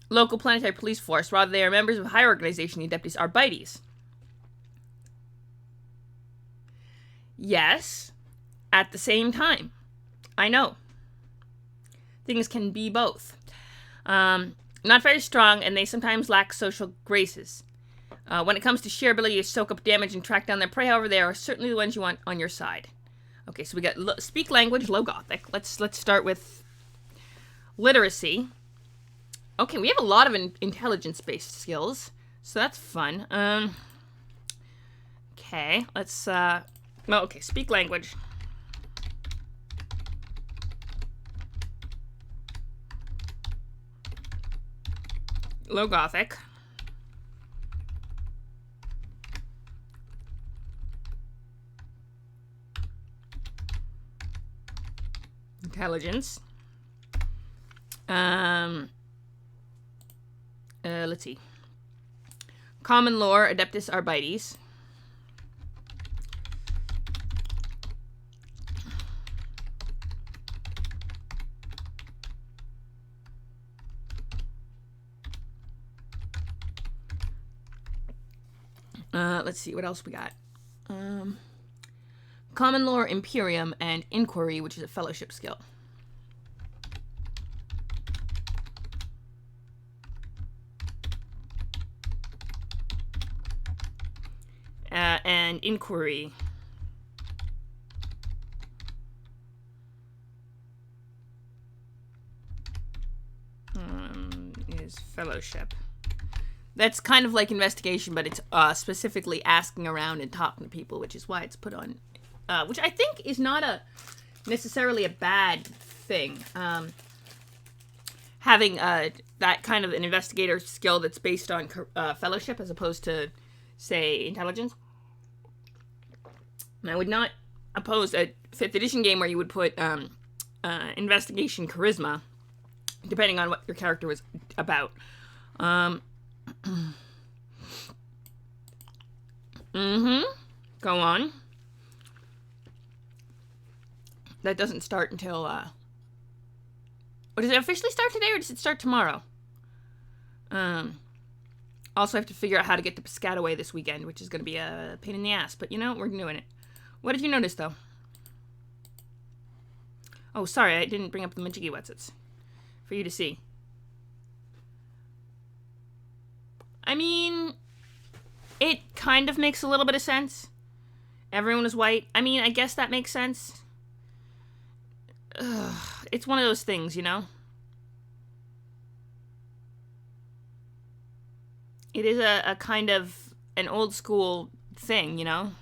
local planetary police force. Rather, they are members of a higher organization, the Adeptus Arbites. Yes, at the same time. I know. Things can be both. Not very strong, and they sometimes lack social graces. When it comes to sheer ability to soak up damage and track down their prey, however, they are certainly the ones you want on your side. Okay, so we got speak language, low Gothic. Let's start with literacy. Okay, we have a lot of intelligence-based skills, so that's fun. Okay, let's okay, speak language. Low Gothic. Intelligence. Let's see. Common lore, Adeptus Arbites. Let's see, what else we got? Common lore, Imperium, and Inquiry, which is a fellowship skill. And Inquiry. Is fellowship. That's kind of like investigation, but it's specifically asking around and talking to people, which is why it's put on, which I think is not necessarily a bad thing. Having that kind of an investigator skill that's based on fellowship as opposed to, say, intelligence. And I would not oppose a 5th edition game where you would put investigation charisma, depending on what your character was about. Go on. That doesn't start until, does it officially start today, or does it start tomorrow? Also, I have to figure out how to get to Piscataway this weekend, which is going to be a pain in the ass, but you know, we're doing it. What did you notice, though? Oh, sorry, I didn't bring up the Majiggy Wetsits for you to see. I mean, it kind of makes a little bit of sense. Everyone was white. I mean, I guess that makes sense. Ugh, it's one of those things, you know? It is a kind of an old school thing, you know?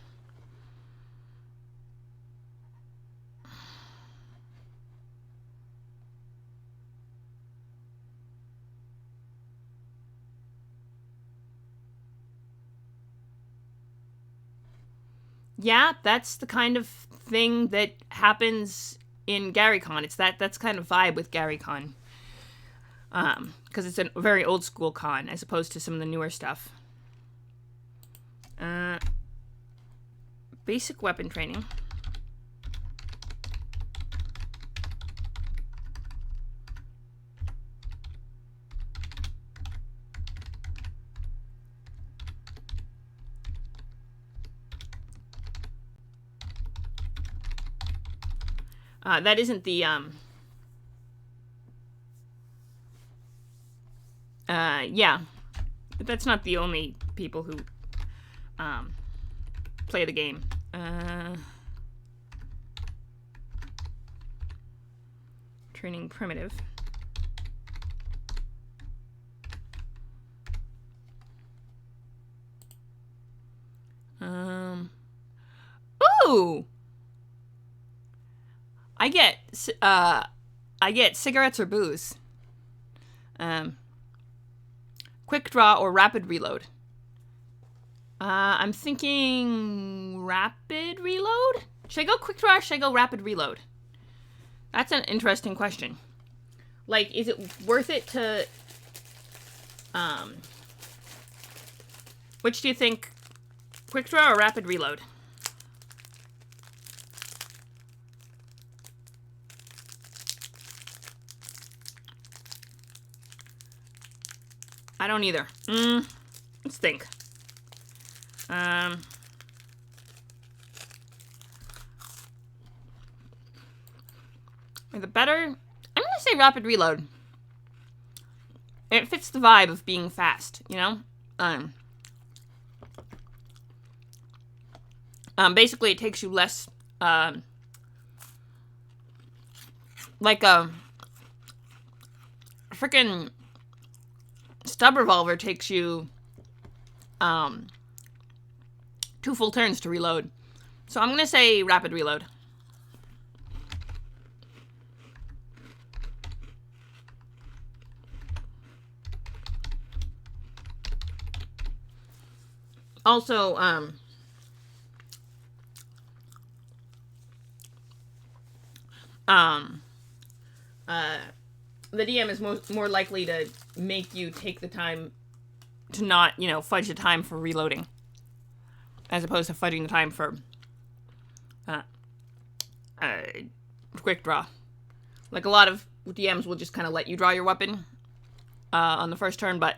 Yeah, that's the kind of thing that happens in GaryCon. It's that's kind of vibe with GaryCon. Because it's a very old school con as opposed to some of the newer stuff. Basic weapon training. That isn't the yeah, but that's not the only people who play the game. Training primitive. Ooh! I get cigarettes or booze. Quick draw or rapid reload. I'm thinking rapid reload? Should I go quick draw or should I go rapid reload? That's an interesting question. Like, is it worth it to... Which do you think? Quick draw or rapid reload? I don't either. Let's think. The better... I'm gonna say rapid reload. It fits the vibe of being fast, you know? Basically, it takes you less, like a freaking stub revolver takes you, 2 full turns to reload. So I'm gonna say rapid reload. Also, the DM is more likely to make you take the time to not, you know, fudge the time for reloading, as opposed to fudging the time for quick draw. Like, a lot of DMs will just kind of let you draw your weapon on the first turn, but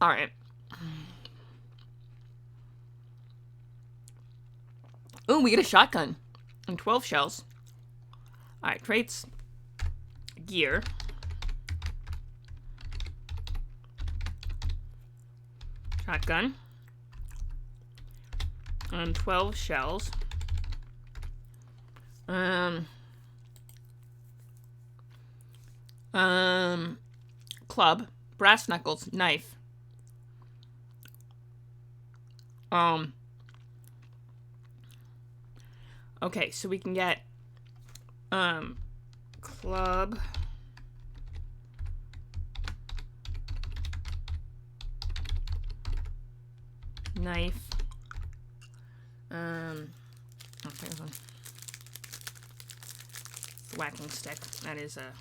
all right. Ooh, we get a shotgun and 12 shells. All right, traits, gear, shotgun, and 12 shells. Club, brass knuckles, knife. Okay, so we can get club, knife, okay, whacking stick. That is a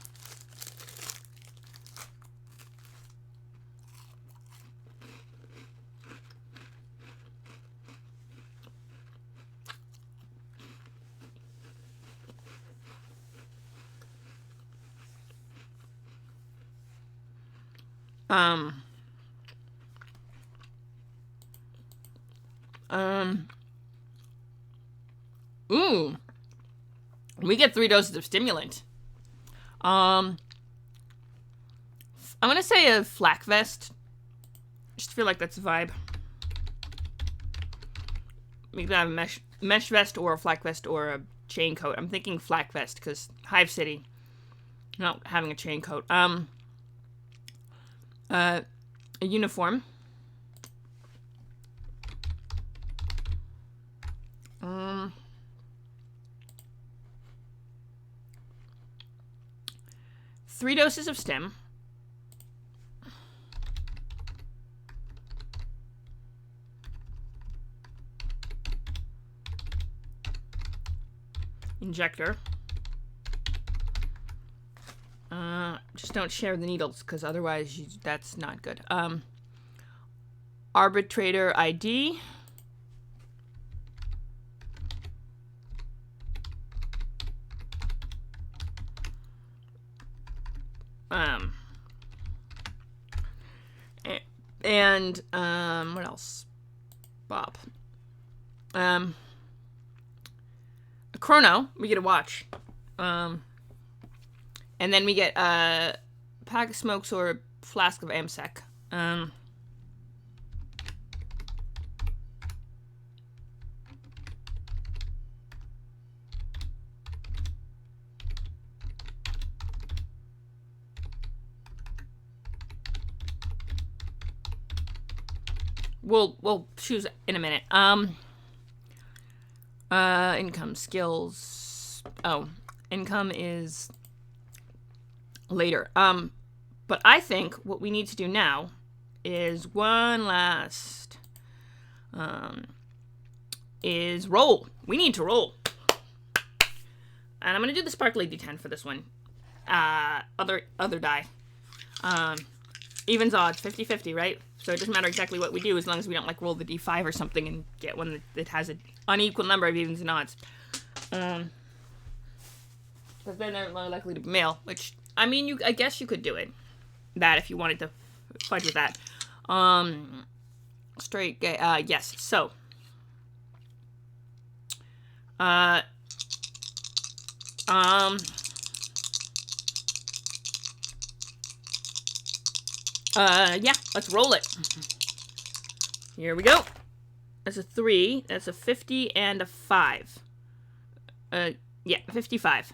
Um, ooh, we get 3 doses of stimulant. I'm gonna say a flak vest. Just feel like that's a vibe. We could have a mesh vest or a flak vest or a chain coat. I'm thinking flak vest because Hive City, not having a chain coat. A uniform. 3 doses of stim. Injector. Just don't share the needles, because otherwise that's not good. Arbitrator ID. What else? Bob. A chrono. We get a watch. And then we get a pack of smokes or a flask of Amsec. We'll choose in a minute. Income, skills. Oh, income is later. But I think what we need to do now is one last, is roll. We need to roll. And I'm gonna do the sparkly D10 for this one. Other die. Evens odds, 50-50, right? So it doesn't matter exactly what we do as long as we don't, like, roll the D5 or something and get one that has an unequal number of evens and odds. Because then they're more likely to be male, which, I mean, I guess you could do it. That, if you wanted to fight with that. Straight gay, yes. So. Yeah, let's roll it. Here we go. That's a 3, that's a 50, and a 5. Yeah, 55.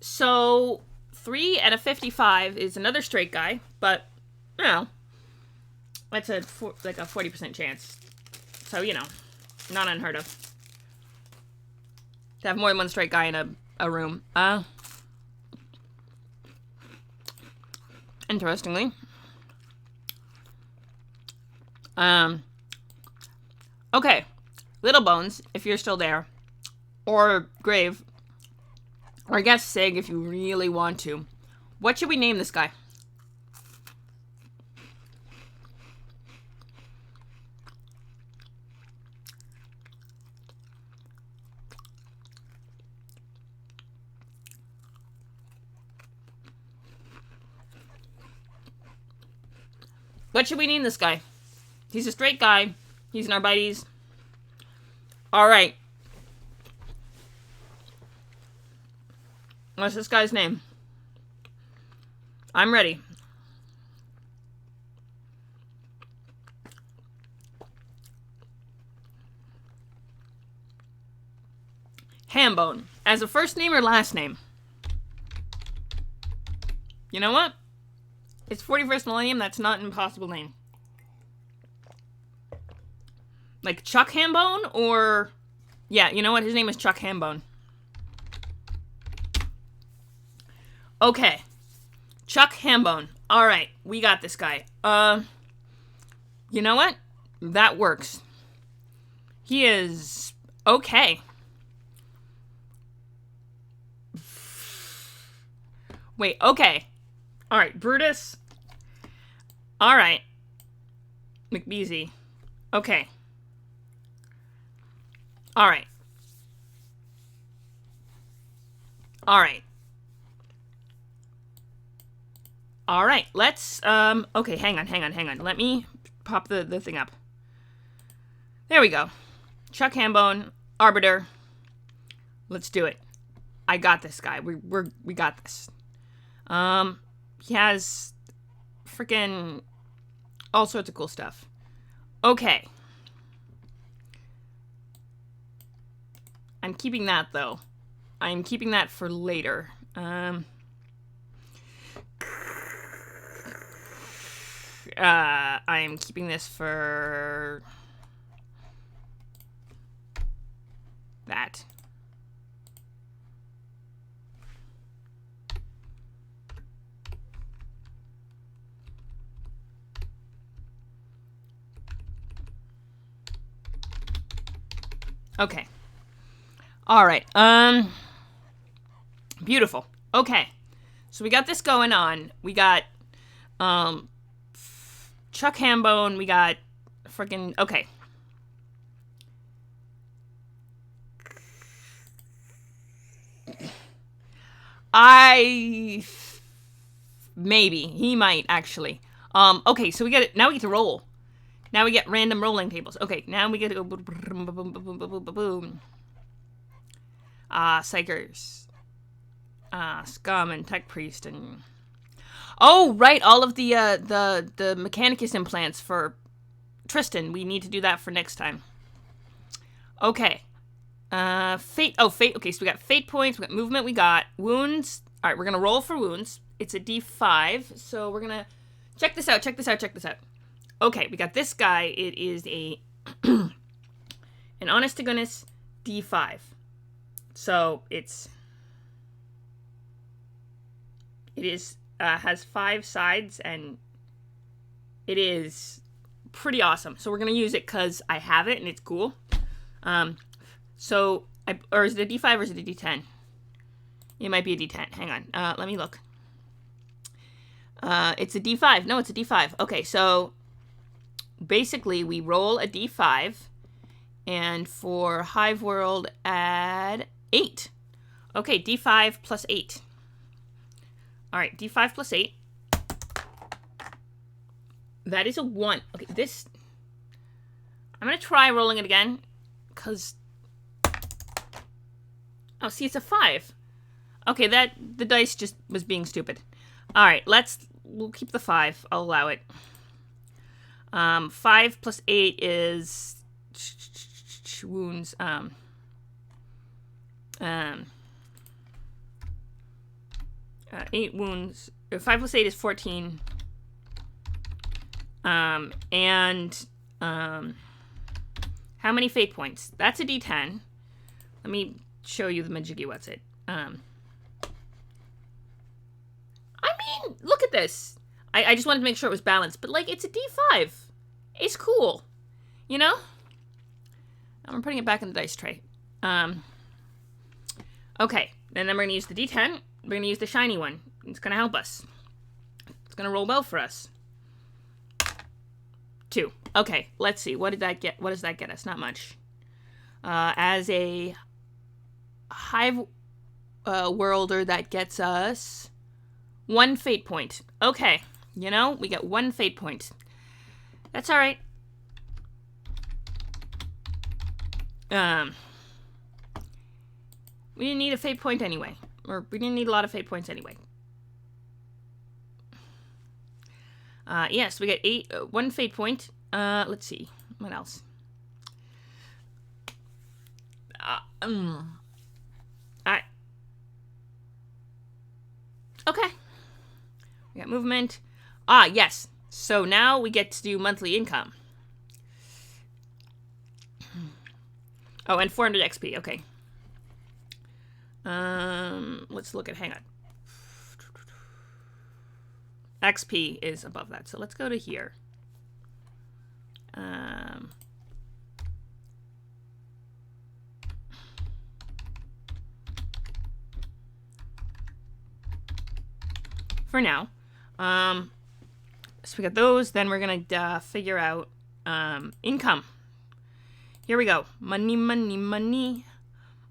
So, 3 and a 55 is another straight guy, but, you know, that's like a 40% chance. So, you know, not unheard of. To have more than one straight guy in a room. Interestingly. Okay. Little Bones, if you're still there. Or Grave. Or I guess Sig, if you really want to. What should we name this guy? What should we name this guy? He's a straight guy. He's in our buddies. Alright. What's this guy's name? I'm ready. Hambone. As a first name or last name? You know what? It's 41st Millennium. That's not an impossible name. Like Chuck Hambone or... Yeah, you know what? His name is Chuck Hambone. Okay. Chuck Hambone. Alright, we got this guy. You know what? That works. He is... okay. Wait, okay. Alright, Brutus. Alright. McBeasy. Okay. Alright. Alright. All right, let's, okay, hang on. Let me pop the thing up. There we go. Chuck Hambone, Arbiter. Let's do it. I got this guy. We got this. He has freaking all sorts of cool stuff. Okay. I'm keeping that, though. I'm keeping that for later. I'm keeping this for that. Okay. All right. Beautiful. Okay. So we got this going on. We got Chuck Hambone. We got freaking okay. Maybe he might actually. Okay, so we get it. Now we get to roll. Now we get random rolling tables. Okay, now we get to go boom, boom, boom, boom, boom, boom, boom. Psychers. Scum and Tech Priest and... Oh, right, all of the Mechanicus implants for Tristan. We need to do that for next time. Okay. Fate. Oh, fate. Okay, so we got fate points, we got movement, we got wounds. All right, we're going to roll for wounds. It's a D5, so we're going to... Check this out. Okay, we got this guy. It is a... an honest-to-goodness D5. So, it is... has 5 sides, and it is pretty awesome. So we're going to use it because I have it, and it's cool. Or is it a D5 or is it a D10? It might be a D10. Hang on. Let me look. It's a D5. No, it's a D5. Okay, so basically we roll a D5, and for Hive World add 8. Okay, D5 plus 8. All right, D5 plus 8. That is a 1. Okay, this... I'm going to try rolling it again, because... Oh, see, it's a 5. Okay, the dice just was being stupid. All right, we'll keep the 5. I'll allow it. 5 plus 8 is... wounds, 8 wounds. 5 plus 8 is 14. How many fate points? That's a D10. Let me show you the majiggy what's it. I mean, look at this. I just wanted to make sure it was balanced, but like, it's a D5. It's cool. You know? I'm putting it back in the dice tray. Okay, and then we're gonna use the D10. We're going to use the shiny one. It's going to help us. It's going to roll well for us. 2. Okay, let's see. What did that get? What does that get us? Not much. As a Hive Worlder, that gets us 1 fate point. Okay, you know, we get 1 fate point. That's all right. We didn't need a fate point anyway. Or we didn't need a lot of fate points anyway. Yes, we get 1 fate point. Let's see. What else? Okay. We got movement. Yes. So now we get to do monthly income. Oh, and 400 XP. Okay. Let's look at, hang on. XP is above that, so let's go to here. For now. So we got those, then we're gonna figure out income. Here we go. Money, money, money.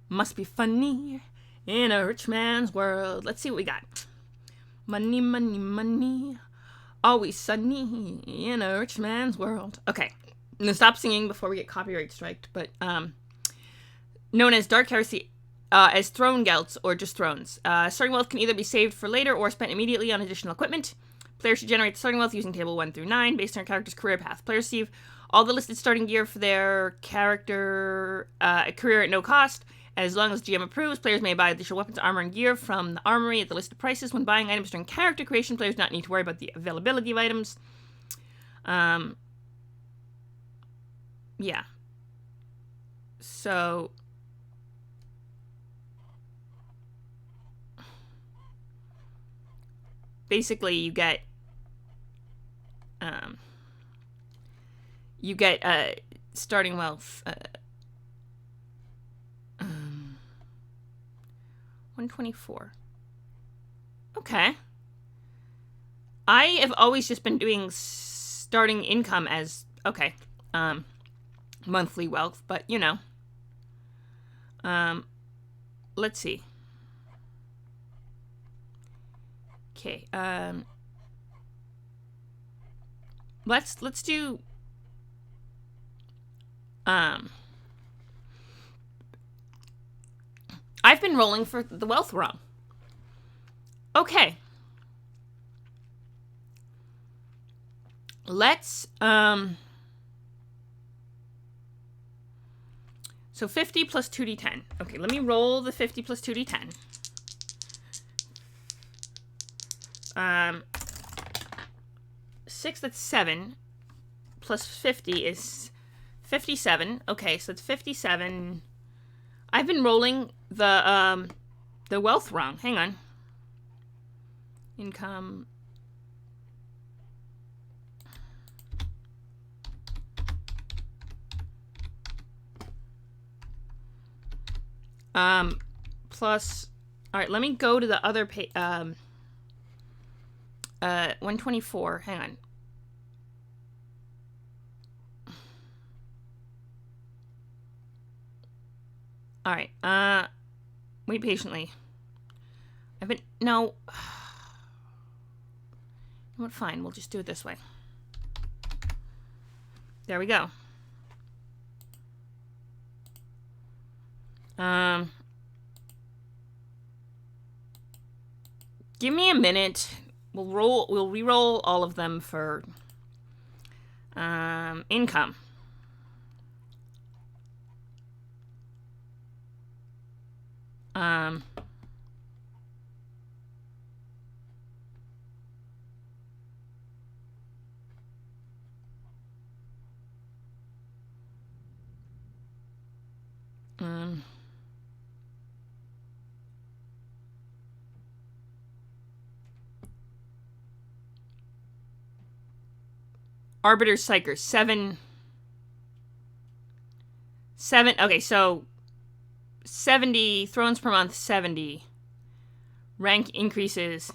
Must be funny in a rich man's world. Let's see what we got. Money, money, money. Always sunny in a rich man's world. Okay. I'm gonna stop singing before we get copyright striked, but known as Dark Heresy, as throne gelts or just thrones. Starting wealth can either be saved for later or spent immediately on additional equipment. Players should generate starting wealth using table 1 through 9 based on their character's career path. Players receive all the listed starting gear for their character career at no cost. As long as GM approves, players may buy additional weapons, armor, and gear from the armory at the listed prices. When buying items during character creation, players do not need to worry about the availability of items. Yeah. So basically you get starting wealth 124. Okay. I have always just been doing starting income as monthly wealth, but you know. Let's see. Okay. Let's do I've been rolling for the wealth wrong. Okay. Let's so 50 plus 2d10. Okay, let me roll the 50 plus 2d10. 6, that's 7. Plus 50 is 57. Okay, so it's 57. I've been rolling the wealth wrong. Hang on. Income. Plus, all right, let me go to the other page. 124. Hang on. All right. Wait patiently. No. What? Fine. We'll just do it this way. There we go. Give me a minute. We'll re-roll all of them for income. Arbiter Psyker, 7. Okay, so 70 thrones per month, 70. Rank increases.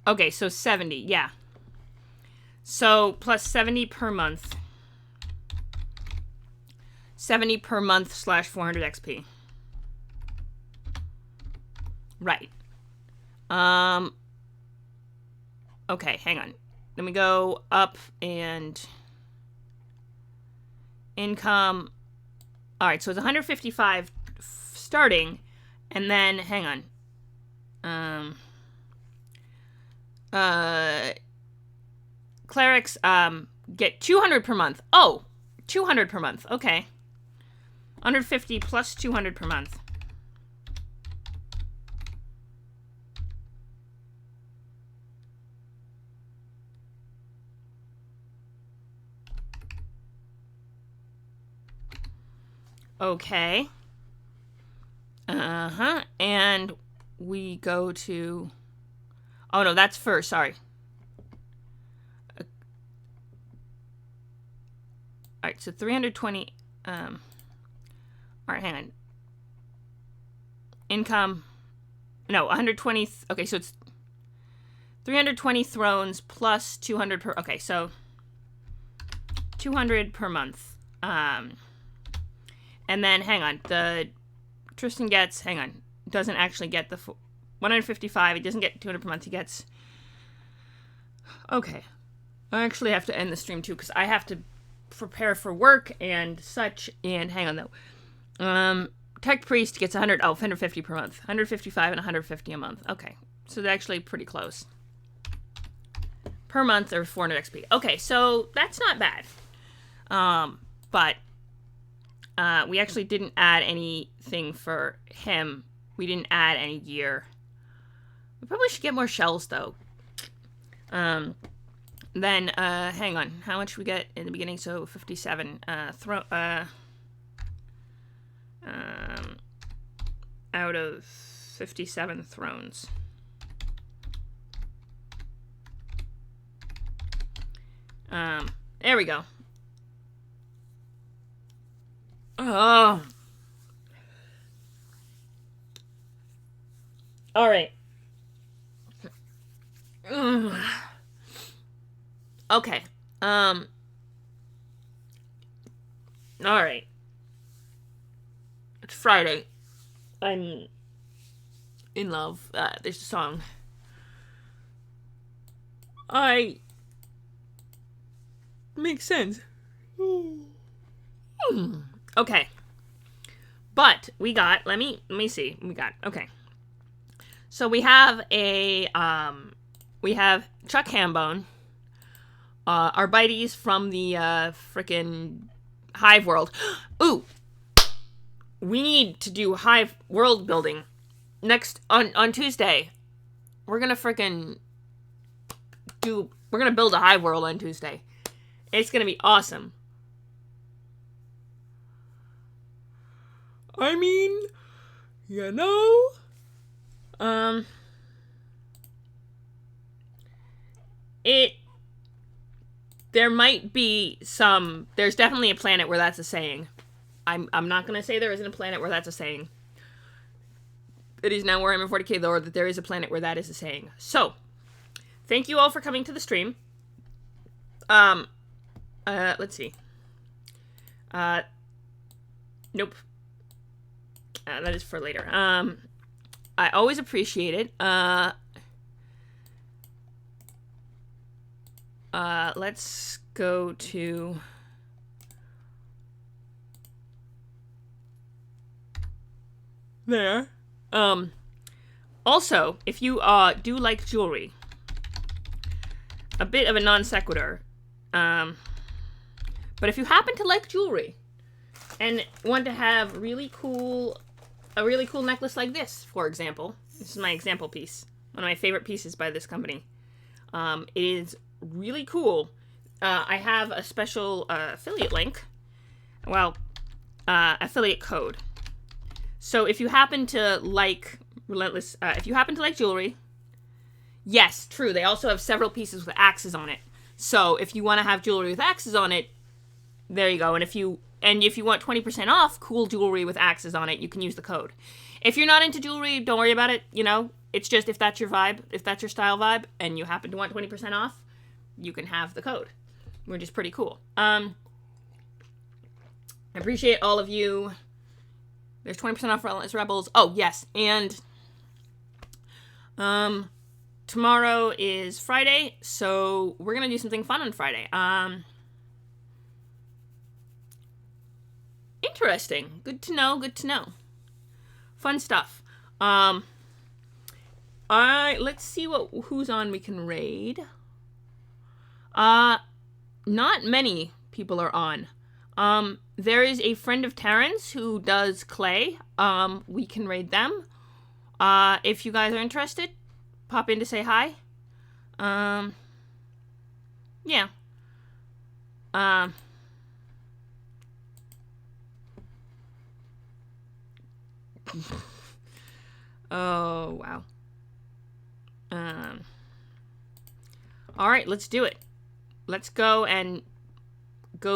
Okay, so 70, yeah. So plus 70 per month. 70 per month / 400 XP. Right. Okay, hang on. Let me go up and income. All right, so it's 155 starting, and then hang on. Clerics get 200 per month. Oh, 200 per month. Okay. 150 plus 200 per month. Okay. And we go to... Oh, no, that's first. Sorry. All right, so 320... All right, hang on. income. No, 120. Okay, so it's 320 thrones plus 200 per. Okay, so 200 per month. And then hang on, the Tristan gets. Hang on, doesn't actually get the 155. He doesn't get 200 per month. He gets. Okay, I actually have to end the stream too because I have to prepare for work and such. And hang on though. Tech Priest gets 150 per month. 155 and 150 a month. Okay, so they're actually pretty close. Per month or 400 XP. Okay, so that's not bad. But we actually didn't add anything for him. We didn't add any gear. We probably should get more shells though. Then hang on. How much we get in the beginning? So 57. Out of 57 thrones. There we go. Oh. All right. Okay. All right. It's Friday. I'm in love. There's a song. Makes sense. Okay. But we got, let me see. We got, okay. So we have we have Chuck Hambone, our buddies from the frickin' Hive World. Ooh! We need to do Hive world building next on Tuesday. We're gonna build a Hive world on Tuesday. It's gonna be awesome. I mean, you know, there might be there's definitely a planet where that's a saying. I'm not gonna say there isn't a planet where that's a saying. It is now Warhammer 40k lore that there is a planet where that is a saying. So, thank you all for coming to the stream. Let's see. Nope. That is for later. I always appreciate it. Let's go to... there. Also, if you do like jewelry, a bit of a non sequitur, but if you happen to like jewelry and want to have a really cool necklace like this, for example, this is my example piece, one of my favorite pieces by this company. It is really cool. I have a special affiliate link, affiliate code. So if you happen to like Relentless, if you happen to like jewelry, yes, true, they also have several pieces with axes on it. So if you want to have jewelry with axes on it, there you go. And if you want 20% off cool jewelry with axes on it, you can use the code. If you're not into jewelry, don't worry about it. You know, it's just if that's your vibe, if that's your style vibe, and you happen to want 20% off, you can have the code, which is pretty cool. I appreciate all of you. There's 20% off for Relentless Rebels. Oh, yes. And tomorrow is Friday, so we're going to do something fun on Friday. Interesting. Good to know. Good to know. Fun stuff. Let's see who's on we can raid. Not many people are on. There is a friend of Terran's who does clay. We can raid them. If you guys are interested, pop in to say hi. Yeah. Oh, wow. All right, let's do it. Let's go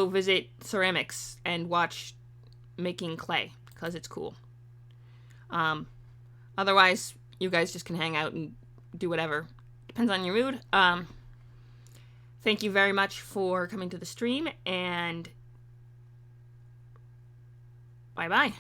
visit ceramics and watch making clay because it's cool. Otherwise, you guys just can hang out and do whatever. Depends on your mood. Thank you very much for coming to the stream, and bye-bye.